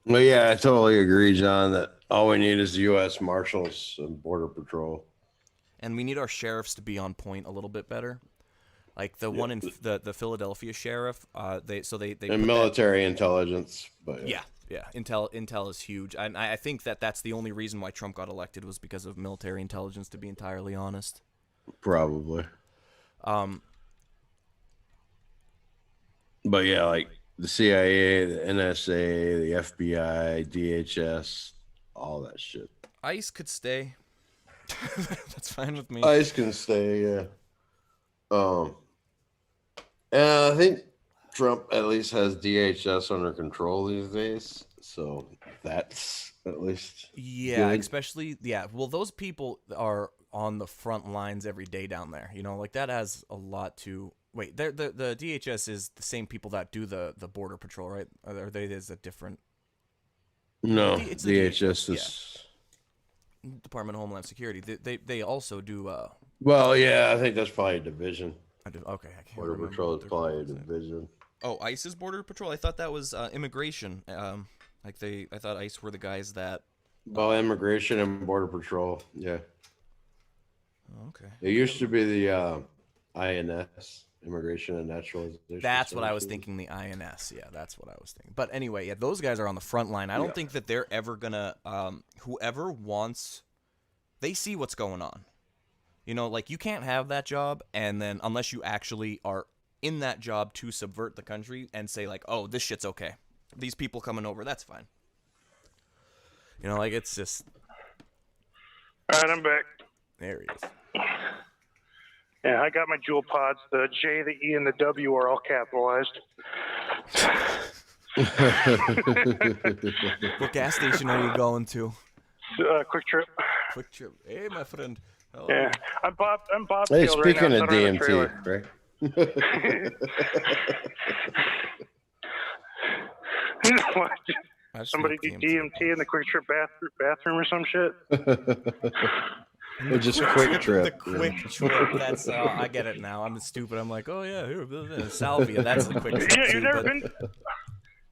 Well, yeah, I totally agree, John, that all we need is the U.S. Marshals and Border Patrol. And we need our sheriffs to be on point a little bit better. Like the one in the Philadelphia sheriff, they and military intelligence, but yeah, intel is huge, and I think that's the only reason why Trump got elected was because of military intelligence. To be entirely honest, probably. But yeah, like the CIA, the NSA, the FBI, DHS, all that shit. ICE could stay. That's fine with me. ICE can stay, yeah. And I think Trump at least has DHS under control these days, so that's at least good. Especially well, those people are on the front lines every day down there. You know, like that has a lot to. Wait, the DHS is the same people that do the border patrol, right? Or they is a different? No, it's DHS is Department of Homeland Security. They also do. Well, yeah, I think that's probably a division. Okay, I can't Border Patrol is probably a division. Oh, ICE is Border Patrol. I thought that was immigration. I thought ICE were the guys that. Well, immigration and Border Patrol, yeah. Okay. It used to be the INS, Immigration and Naturalization. That's what I was thinking. The INS, yeah, that's what I was thinking. But anyway, yeah, those guys are on the front line. I don't think that they're ever gonna. Whoever wants, they see what's going on. You know, like you can't have that job, and then unless you actually are in that job to subvert the country and say like, oh, this shit's okay. These people coming over, that's fine. You know, like it's just. All right, I'm back. There he is. Yeah, I got my jewel pods. The J, the E, and the W are all capitalized. What gas station are you going to? Quick Trip. Quick Trip. Hey, my friend. Hello. Yeah, I'm Bob. Hey, Field speaking right now, of so I don't have a DMT, trailer. right? What? Somebody do DMT in the Quick Trip bathroom or some shit? Or just Quick Trip. The Quick Trip. That's I get it now. I'm stupid. I'm like, oh yeah, here, salvia. That's the Quick Trip. Yeah, too, you've never but been.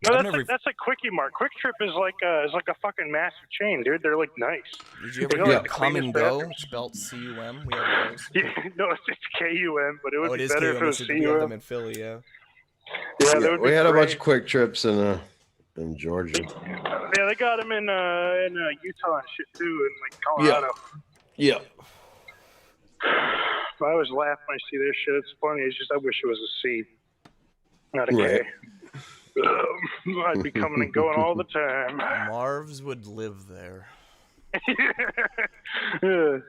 No, that's like Quickie Mart. Quick Trip is like a fucking massive chain, dude. They're like nice. Did you ever They got, get like, the Come and cleanest Go? bathrooms. Spelled C-U-M. We have those. Yeah, no, it's KUM, but it would be is better if it KUM. was We have them CUM. in Philly, yeah. Yeah, that would we be had a bunch great. of Quick Trips in Georgia. Yeah, they got them in Utah and shit too, and like Colorado. Yeah. I always laugh when I see this shit. It's funny. It's just I wish it was a C, not a K. Right. I'd be coming and going all the time. Marv's would live there. Well,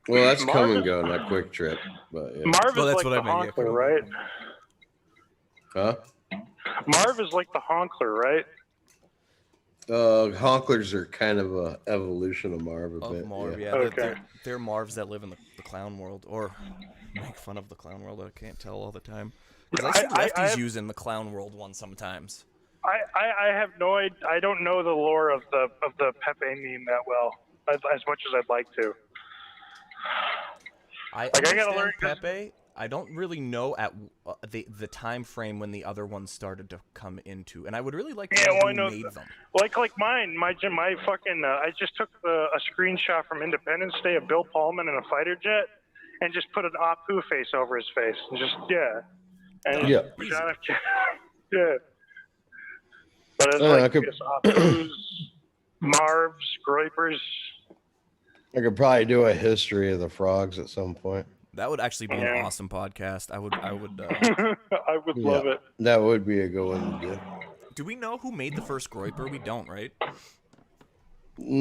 that's Come and Go, not Quick Trip. But yeah. Marv is Well, that's like what the I meant, yeah, honkler, right? Huh? Marv is like the honkler, right? Honklers are kind of a evolution of Marv a bit. Marv, yeah. Okay. They're Marvs that live in the clown world, or make fun of the clown world. I can't tell all the time. Because I see lefties using the clown world one sometimes. I have no idea. I don't know the lore of the Pepe meme that well, as much as I'd like to. I Like, I gotta understand learn 'cause- Pepe. I don't really know at the time frame when the other ones started to come into, and I would really like to know I who know made them. Like mine, my fucking. I just took a screenshot from Independence Day of Bill Pullman in a fighter jet, and just put an Apu face over his face, and just and Yeah. John F. Yeah. But it's I like could- it's Apus, Marvs, Groypers. I could probably do a history of the frogs at some point. That would actually be an Yeah. awesome podcast. I would. I would love it. That would be a good one to do. Do we know who made the first Groyper? We don't, right? That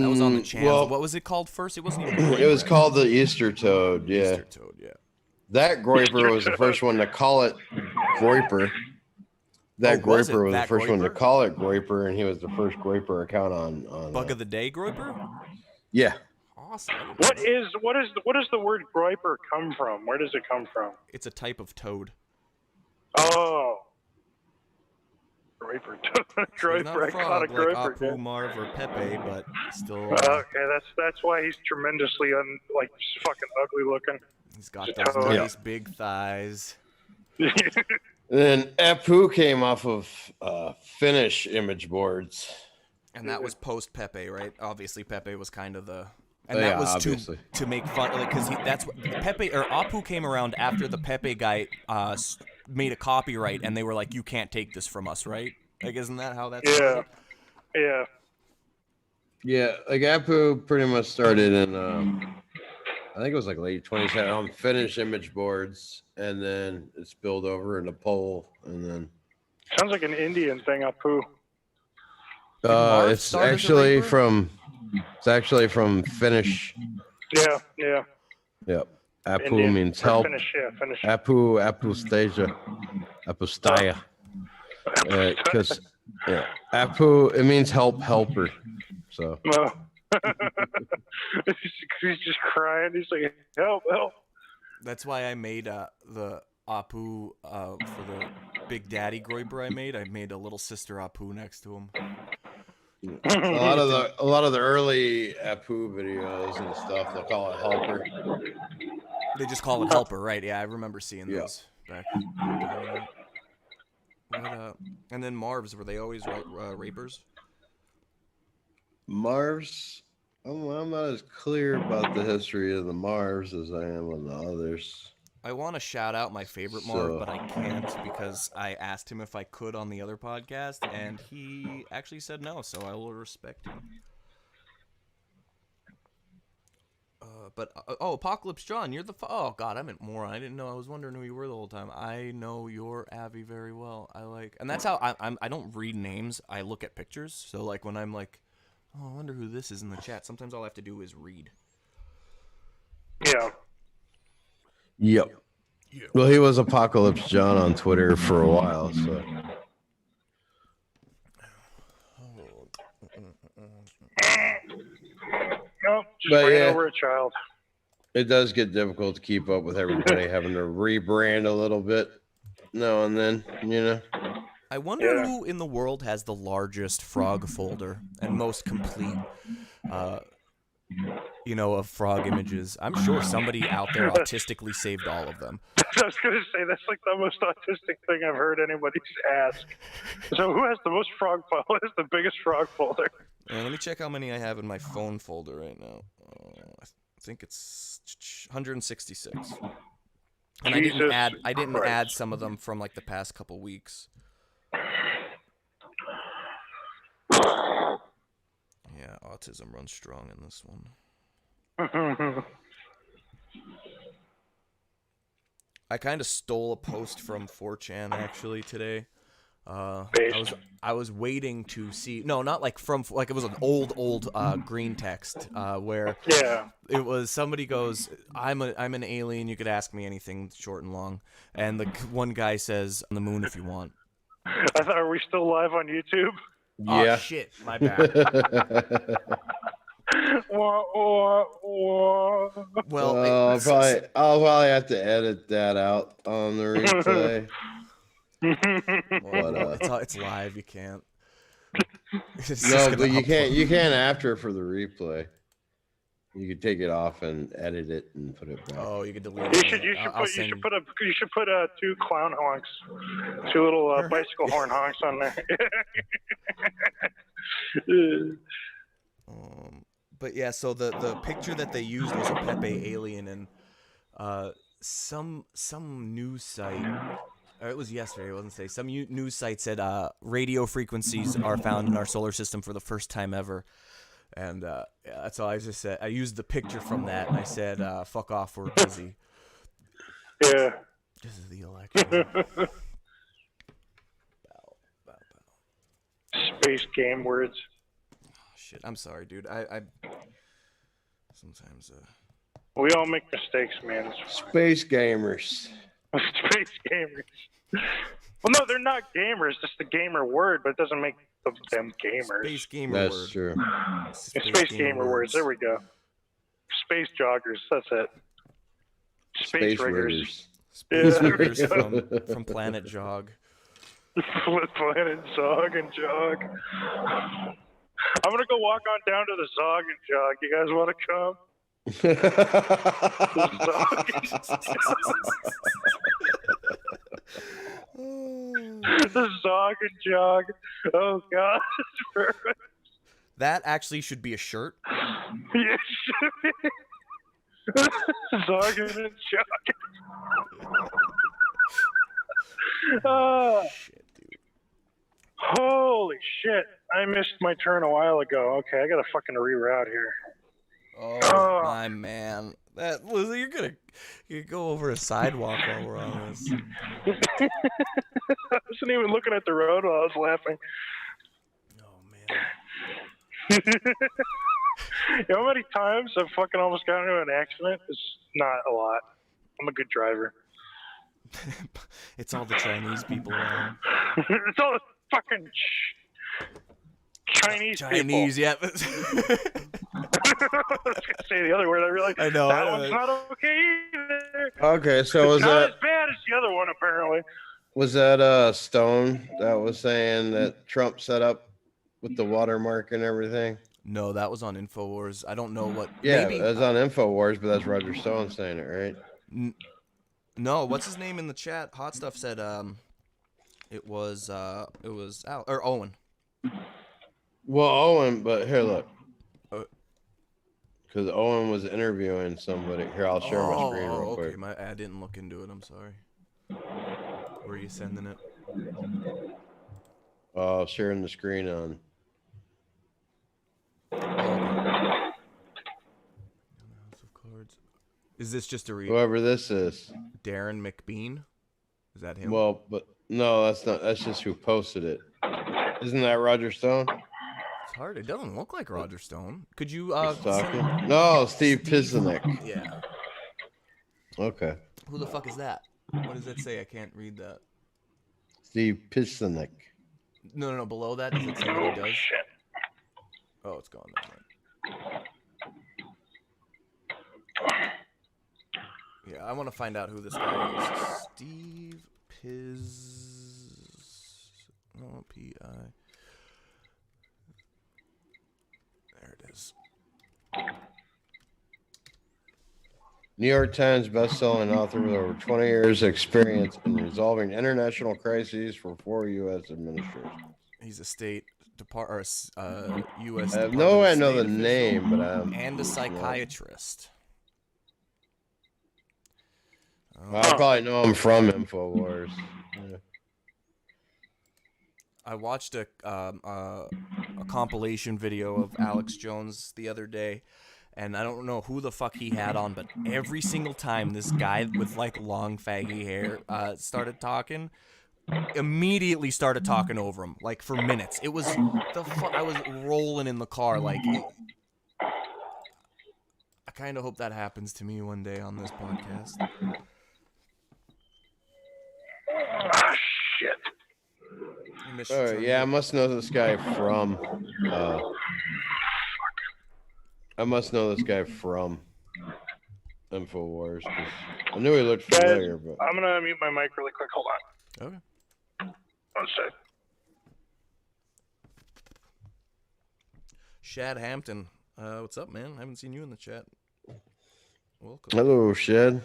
was on the channel. Well, What was it called first? It wasn't even. it was called the Easter toad. Yeah, Easter toad. Yeah. that Groyper was the first one to call it Groyper. That Oh, was it Groyper was the that first one to Groyper? call it Groyper, and he was the first Groyper account on. Bug of the day, Groyper. Yeah, Awesome. I didn't know that. What does the word Groyper come from? Where does it come from? It's a type of toad. Oh. Groyper. He's not Groyper. a I caught a frog like Groyper. Apu, Marv, or Pepe, but still. Okay, that's why he's tremendously fucking ugly looking. He's got Yeah. those nice big thighs. and then Apu came off of Finnish image boards. And that was post Pepe, right? Obviously, Pepe was kind of the, and Oh, that yeah, was obviously. to make fun, like, because that's what Pepe or Apu came around after the Pepe guy made a copyright, and they were like, "You can't take this from us," right? Like, isn't that how that Yeah. started? Yeah. Yeah, like Apu pretty much started in I think it was like late 2010 on Finnish image boards, and then it spilled over into Pole, and then Sounds like an Indian thing, Apu. Marv it's start as a actually raper? from Finnish. Yeah, yeah. Yep. Apu Indian. means Or help. Finnish, yeah, Finnish. Apustasia. Apustaya. Because Apu, it means helper. So No. He's just crying. He's like, help, help. That's why I made the Apu for the Big Daddy Groyper I made a little sister Apu next to him. a lot of the early Apu videos and stuff, they'll call it helper. They just call it Helper, right? Yeah, I remember seeing Yeah. those back. What, and then Marv's, were they always rapers? Marv's, I'm not as clear about the history of the Marv's as I am on the others. I want to shout out my favorite Marv, but I can't because I asked him if I could on the other podcast, and he actually said no, so I will respect him. Apocalypse John, you're the oh god, I'm a moron. I didn't know. I was wondering who you were the whole time. I know your Avi very well. And that's how I don't read names. I look at pictures. So like when I'm like, oh, I wonder who this is in the chat. Sometimes all I have to do is read. Yeah. Yep. Well, he was Apocalypse John on Twitter for a while, so. Nope, just But ran yeah. over a child. It does get difficult to keep up with everybody having to rebrand a little bit now and then, you know. I wonder Yeah. who in the world has the largest frog folder and most complete, of frog images. I'm sure somebody out there autistically saved all of them. I was going to say, that's like the most autistic thing I've heard anybody ask. So who has the most frog folder? Who has the biggest frog folder? Let me check how many I have in my phone folder right now. I think it's 166. And I didn't Christ. add some of them from like the past couple weeks. Yeah, autism runs strong in this one. I kind of stole a post from 4chan actually today. I was waiting to see not like from like it was an old green text where Yeah. it was somebody goes, I'm an alien, you could ask me anything short and long, and the one guy says on the moon if you want. I thought, are we still live on YouTube? Yeah. Oh shit, my bad. Wah, wah, wah. Well, I'll probably have to edit that out on the replay. But, it's live, you can't. It's just No, gonna but you can't. upload. You can't after for the replay. You could take it off and edit it and put it back. Oh, you can delete You it. should I'll put send... you should put 2 clown honks, 2 little bicycle horn honks on there. But yeah, so the picture that they used was a Pepe alien, and some news site, or it was yesterday, it wasn't today. Some news site said radio frequencies are found in our solar system for the first time ever. And yeah, that's all I just said. I used the picture from that, and I said, "Fuck off, we're busy." Yeah. This is the election. Space game words. Oh, shit, I'm sorry, dude. I sometimes We all make mistakes, man. Space gamers. Space gamers. Well, no, they're not gamers. Just the gamer word, but it doesn't make them gamers. Space gamer That's word. true. Space gamer words. There we go. Space joggers. That's it. Space riggers. Space Yeah. riggers from Planet Jog. Planet Zog and Jog. I'm gonna go walk on down to the Zog and Jog. You guys want to come? The Zog and Jog. Oh God. That actually should be a shirt. Yeah, Zog and Jog. Shit, dude. Holy shit. I missed my turn a while ago. Okay, I gotta fucking reroute here. Oh my man, that was you go over a sidewalk while we're on this. I wasn't even looking at the road while I was laughing. Oh man. You know how many times I've fucking almost gotten into an accident? It's not a lot. I'm a good driver. It's all the Chinese people around. It's all the fucking Chinese people. Yeah. I was gonna say the other word. I realized I know. that one's not okay either. Okay, so was It's not that as bad as the other one apparently. Stone that was saying that Trump set up with the watermark and everything? No, that was on Infowars. I don't know what. Yeah, maybe, it's on Infowars, but that's Roger Stone saying it, right? No, what's his name in the chat? Hot Stuff said it was Al or Owen. Well, Owen, but here, look. Because Owen was interviewing somebody. Here, I'll share my screen real quick. Okay, I didn't look into it. I'm sorry. Where are you sending it? Sharing the screen on. House of Cards. Is this just a Whoever this is. Darren McBean? Is that him? Well, but no, that's not. That's just who posted it. Isn't that Roger Stone? It's hard. It doesn't look like Roger Stone. Could you No, Steve Pisanek. Yeah. Okay. Who the fuck is that? What does that say? I can't read that. Steve Pisanek. No. Below that, does it say what he does? Shit. Oh, it's gone. Right. Yeah, I want to find out who this guy is. Steve P-I. There it is. New York Times bestselling author with over 20 years experience in resolving international crises for 4 U.S. administrations. He's a state U.S. I have no way I know the name, but and a psychiatrist. I probably know him from Infowars. Yeah. I watched a compilation video of Alex Jones the other day, and I don't know who the fuck he had on, but every single time this guy with like long faggy hair started talking, immediately started talking over him like for minutes. It was I was rolling in the car like. I kind of hope that happens to me one day on this podcast. Ah, shit. All right, yeah, I must know this guy from. Infowars. 'Cause I knew he looked familiar, but I'm gonna mute my mic really quick. Hold on. Okay. One sec. Shad Hampton. What's up, man? I haven't seen you in the chat. Welcome. Hello, Shed.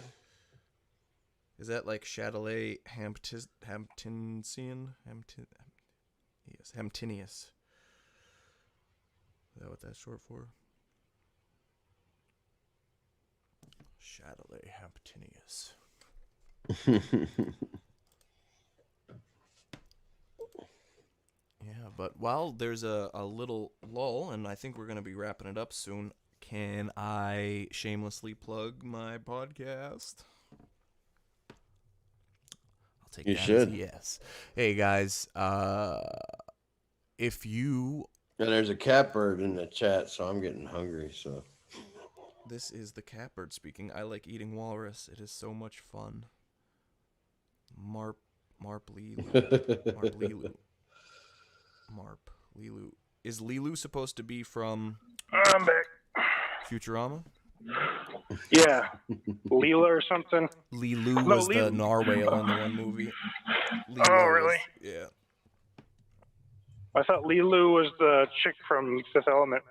Is that like Chatelet Hamptonsian? Yes, Hamptinius. Is that what that's short for? Chatelet Hamptinius. Yeah, but while there's a little lull, and I think we're going to be wrapping it up soon, can I shamelessly plug my podcast? I'll take You that should. as a yes. Hey, guys, if you... And there's a catbird in the chat, so I'm getting hungry, so... This is the catbird speaking. I like eating walrus. It is so much fun. Marp Lilu. Marp Lilu. Marp Lilu. Is Lilu supposed to be from I'm back. Futurama? Yeah. Leela or something? Lilu No, was the Lilu. narwhal in the one movie. Lilo Oh, really? yeah. I thought Lilu was the chick from Fifth Element.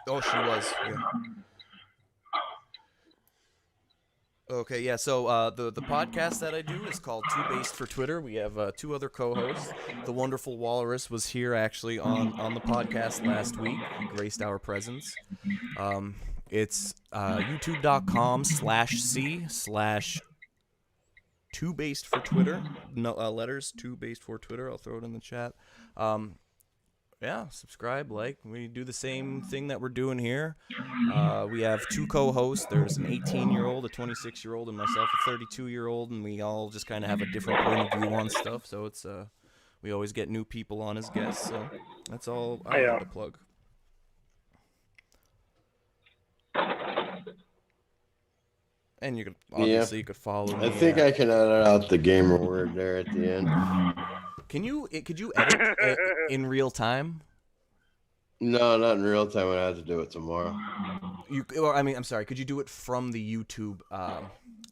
Oh, she was. Yeah. Okay, yeah. So the podcast that I do is called Two Based for Twitter. We have 2 other co-hosts. The wonderful Walrus was here actually on the podcast last week. He graced our presence. It's youtube.com/c/Two Based for Twitter. No letters. Two Based for Twitter. I'll throw it in the chat. Yeah, subscribe, like. We do the same thing that we're doing here. We have 2 co-hosts. There's an 18-year-old, a 26-year-old, and myself, a 32-year-old, and we all just kind of have a different point of view on stuff. So it's we always get new people on as guests. So that's all I have to plug. And you could obviously you could follow me. I think I can edit out the gamer word there at the end. Could you edit in real time? No, not in real time. I have to do it tomorrow. I'm sorry. Could you do it from the YouTube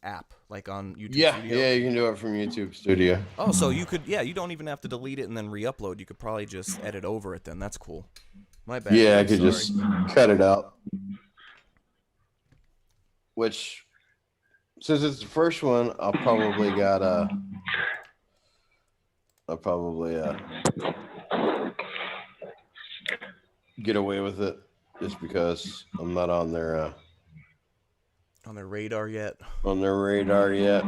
app, like on YouTube Yeah, Studio? yeah, you can do it from YouTube Studio. Oh, so you could, you don't even have to delete it and then re-upload. You could probably just edit over it then. That's cool. My bad. Yeah, I I'm could sorry. just cut it out. Which, since it's the first one, I'll probably get away with it just because I'm not on their radar yet. Yeah,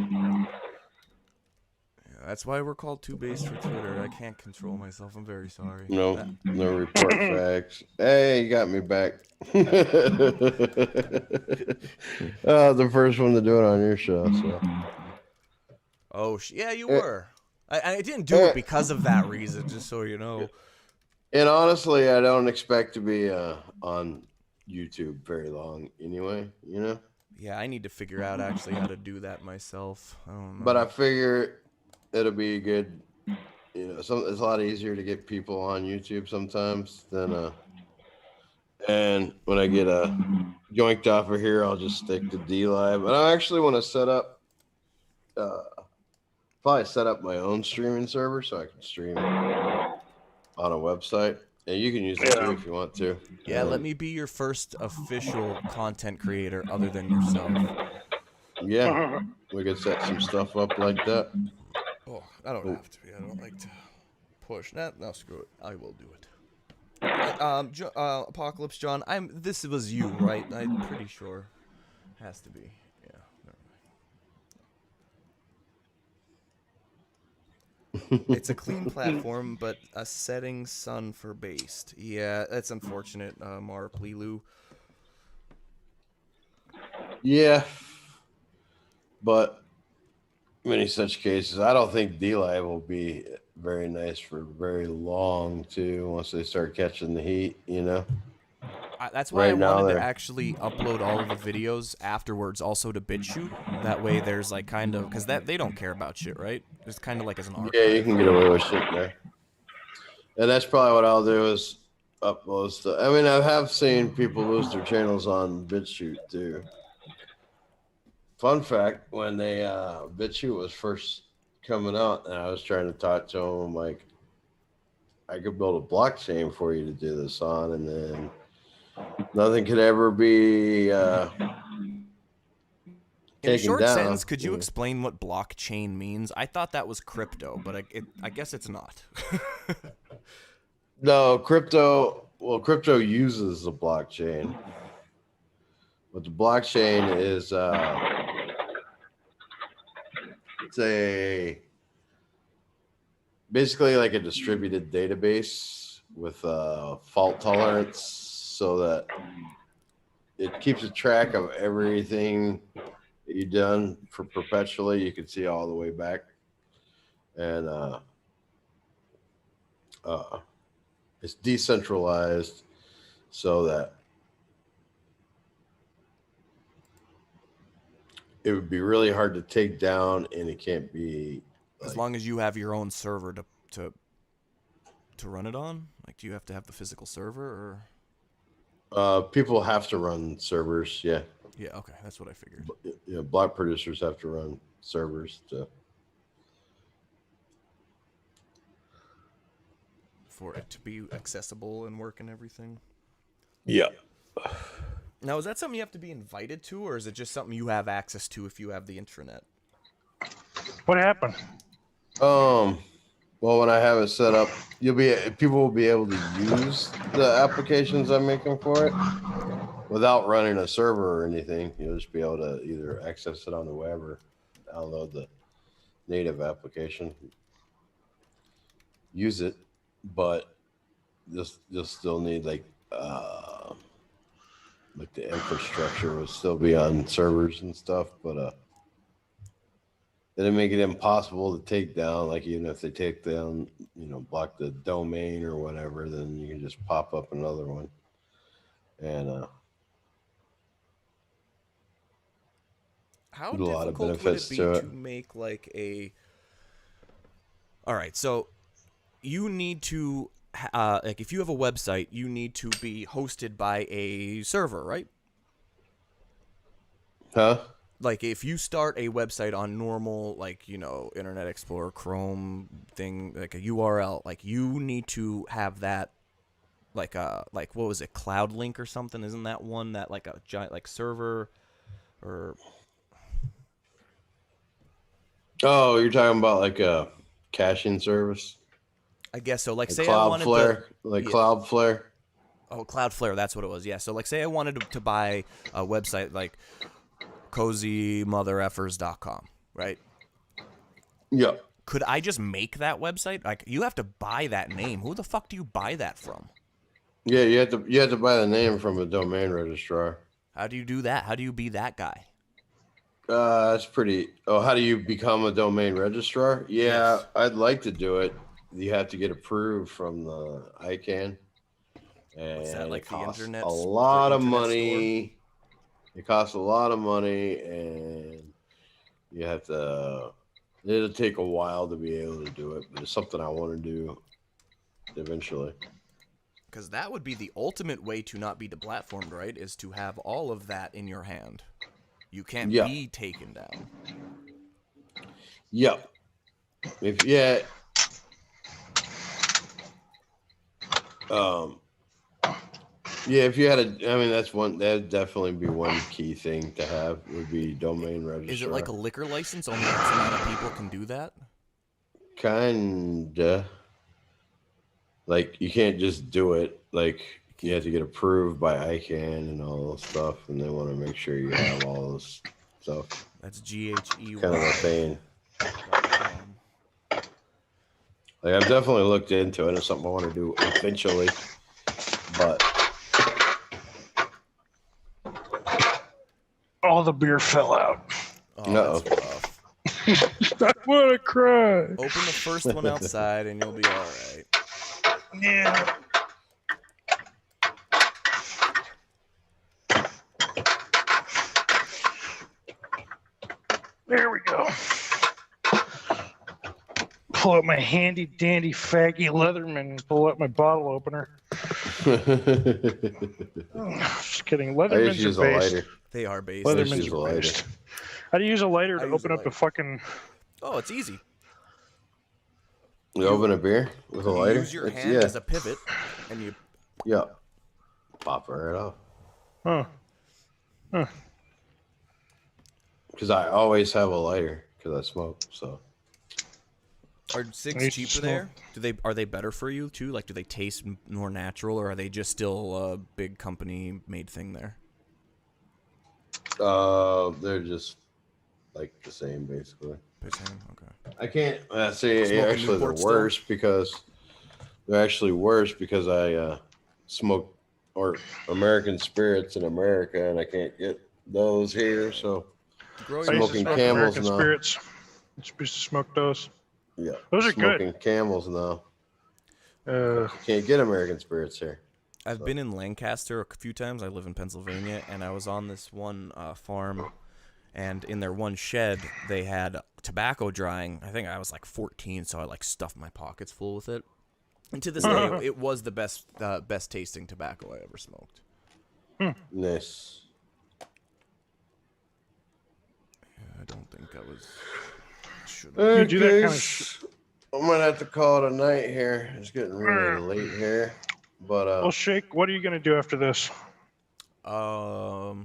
That's why we're called Two Based for Twitter. I can't control myself. I'm very sorry. no report facts. Hey, you got me back. The first one to do it on your show. So. Oh, yeah, you were. I didn't do it because of that reason, just so you know. And honestly, I don't expect to be on YouTube very long anyway, you know? Yeah, I need to figure out actually how to do that myself. I don't know. But I figure it'll be good, you know, it's a lot easier to get people on YouTube sometimes than and when I get yoinked off of here, I'll just stick to D-Live. And I actually want to probably set up my own streaming server so I can stream on a website. And you can use it too if you want to. Yeah, let me be your first official content creator other than yourself. Yeah, we could set some stuff up like that. Oh, I don't have to be. I don't like to push. No, screw it. I will do it. Apocalypse John, this was you, right? I'm pretty sure. Has to be. Yeah. It's a clean platform, but a setting sun for based. Yeah, that's unfortunate, Marp Lilu. Yeah, but many such cases, I don't think D-Live will be very nice for very long too. Once they start catching the heat, you know. That's why I wanted to actually upload all of the videos afterwards, also to BitChute. That way, there's like kind of because they don't care about shit, right? It's kind of like as an archive. Yeah, you can get away with shit there. And that's probably what I'll do is upload stuff. I mean, I have seen people lose their channels on BitChute too. Fun fact: when BitChute was first coming out, and I was trying to talk to them, like, I could build a blockchain for you to do this on, and then nothing could ever be In a taken short down. sentence, could you explain what blockchain means? I thought that was crypto, but I guess it's not. No, crypto. Well, crypto uses the blockchain, but the blockchain is it's basically like a distributed database with fault tolerance, so that it keeps a track of everything that you've done for perpetually. You can see all the way back, and it's decentralized, so that it would be really hard to take down, and it can't be As long as you have your own server to run it on. Like, do you have to have the physical server, or people have to run servers. Yeah. Yeah. Okay, that's what I figured. Yeah, block producers have to run servers For it to be accessible and work and everything. Yeah. Now, is that something you have to be invited to, or is it just something you have access to if you have the intranet? What happened? Well, when I have it set up, people will be able to use the applications I'm making for it without running a server or anything. You'll just be able to either access it on the web or download the native application, use it, but you'll still need like the infrastructure will still be on servers and stuff, but it'll make it impossible to take down. Like, even if they take down, block the domain or whatever, then you can just pop up another one. And how a lot of difficult would benefits it be to to it. make like a? All right, so you need to like, if you have a website, you need to be hosted by a server, right? Huh? Like, if you start a website on normal, like, Internet Explorer, Chrome thing, like a URL, like, you need to have that, like what was it, Cloud Link or something? Isn't that one that like a giant like server, or? Oh, you're talking about like a caching service? I guess so. Like, Like say I wanted Cloudflare, to, Cloudflare. Oh, Cloudflare, that's what it was. Yeah. So, like, say I wanted to buy a website like cozymothereffers.com, right? Yeah. Could I just make that website? Like, you have to buy that name. Who the fuck do you buy that from? Yeah, you have to buy the name from a domain registrar. How do you do that? How do you be that guy? That's pretty. Oh, how do you become a domain registrar? Yeah, Yes. I'd like to do it. You have to get approved from the ICANN, and What's that, like, it the costs internet a lot of internet money. It costs a lot of money, and you have to. It'll take a while to be able to do it, but it's something I want to do eventually. Because that would be the ultimate way to not be deplatformed, right? Is to have all of that in your hand. You can't be taken down. Yep. If if you had that'd definitely be one key thing to have, would be domain registrar. Is it like a liquor license? Only X amount of people can do that? Kinda. Like, you can't just do it. Like, you have to get approved by ICANN and all this stuff, and they want to make sure you have all this stuff. That's GHE. Kind of a thing. Like, I've definitely looked into it. It's something I want to do eventually, but All the beer fell out. Oh, No. that's rough. I want to cry. Open the first one outside and you'll be all right. Yeah. There we go. Pull out my handy dandy faggy Leatherman and pull out my bottle opener. Just kidding. I Leathermans just use are a based. lighter. They are based. I just Leathermans use a are lighter. based. How do you use a lighter I to use open a up the lighter. fucking? Oh, it's easy. You open a beer with a You lighter? use your It's- hand as a pivot, and you. Yeah. Pop it right off. Huh. Because I always have a lighter because I smoke. So Are I cigs used to cheaper smoke. there? Are they better for you too? Like, do they taste more natural, or are they just still a big company made thing there? they're just like the same basically. The same? Okay. I can't say Smoking actually they're Newport still? worse because I smoke or American spirits in America and I can't get those here. So Grow I your used to Smoking smoke Camels American now. Spirits. Used to smoke those. yeah, Those are good. smoking Camels now. Uh, You can't get American spirits here. I've been in Lancaster a few times. I live in Pennsylvania, and I was on this one farm, and in their one shed, they had tobacco drying. I think I was like 14, so I like stuffed my pockets full with it. And to this day, it was the best tasting tobacco I ever smoked. Nice. I don't think I was. Should Okay, do that kind of I'm gonna have to call it a night here. It's getting really late here. But well, Shake, what are you going to do after this? Oh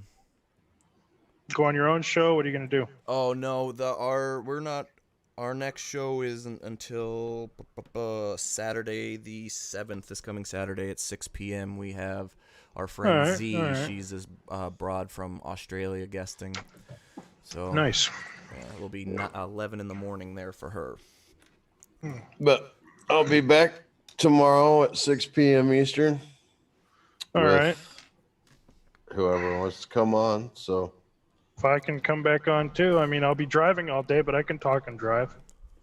Go on your own show? What are you going to do? no, our next show isn't until Saturday the 7th. This coming Saturday at 6 p.m. We have our friend All right, Z. all right. She's this broad from Australia guesting. So Nice. it'll be 11 in the morning there for her. But I'll be back tomorrow at 6 p.m. Eastern. All with right. Whoever wants to come on. So If I can come back on too, I mean, I'll be driving all day, but I can talk and drive.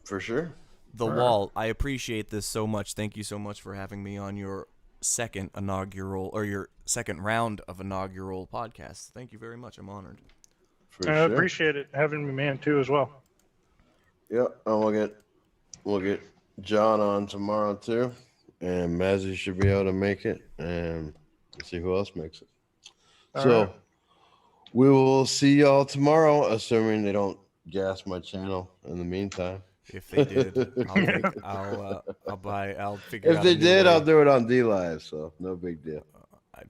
for sure. The Wall, I appreciate this so much. Thank you so much for having me on your second round of inaugural podcast. Thank you very much. I'm honored. For I sure. appreciate it having me, man, too, as well. Yep. And we'll get John on tomorrow too. And Mazzy should be able to make it. And we'll see who else makes it. All So right. we will see y'all tomorrow, assuming they don't gas my channel in the meantime. If they did, I'll figure If out they a new did, way. I'll do it on D Live, so no big deal.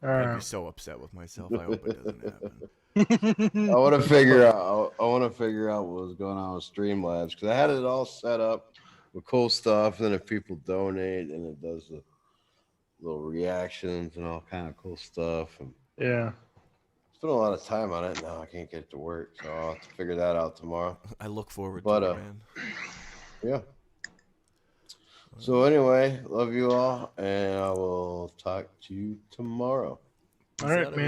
I'd be so upset with myself. I hope it doesn't happen. I want to figure out. I want to figure out what was going on with Streamlabs because I had it all set up with cool stuff. And then if people donate, and it does the little reactions and all kind of cool stuff. And Yeah. spent a lot of time on it. Now I can't get it to work, so I'll have to figure that out tomorrow. I look forward But, to it, man. Yeah. So anyway, love you all, and I will talk to you tomorrow. All right, man.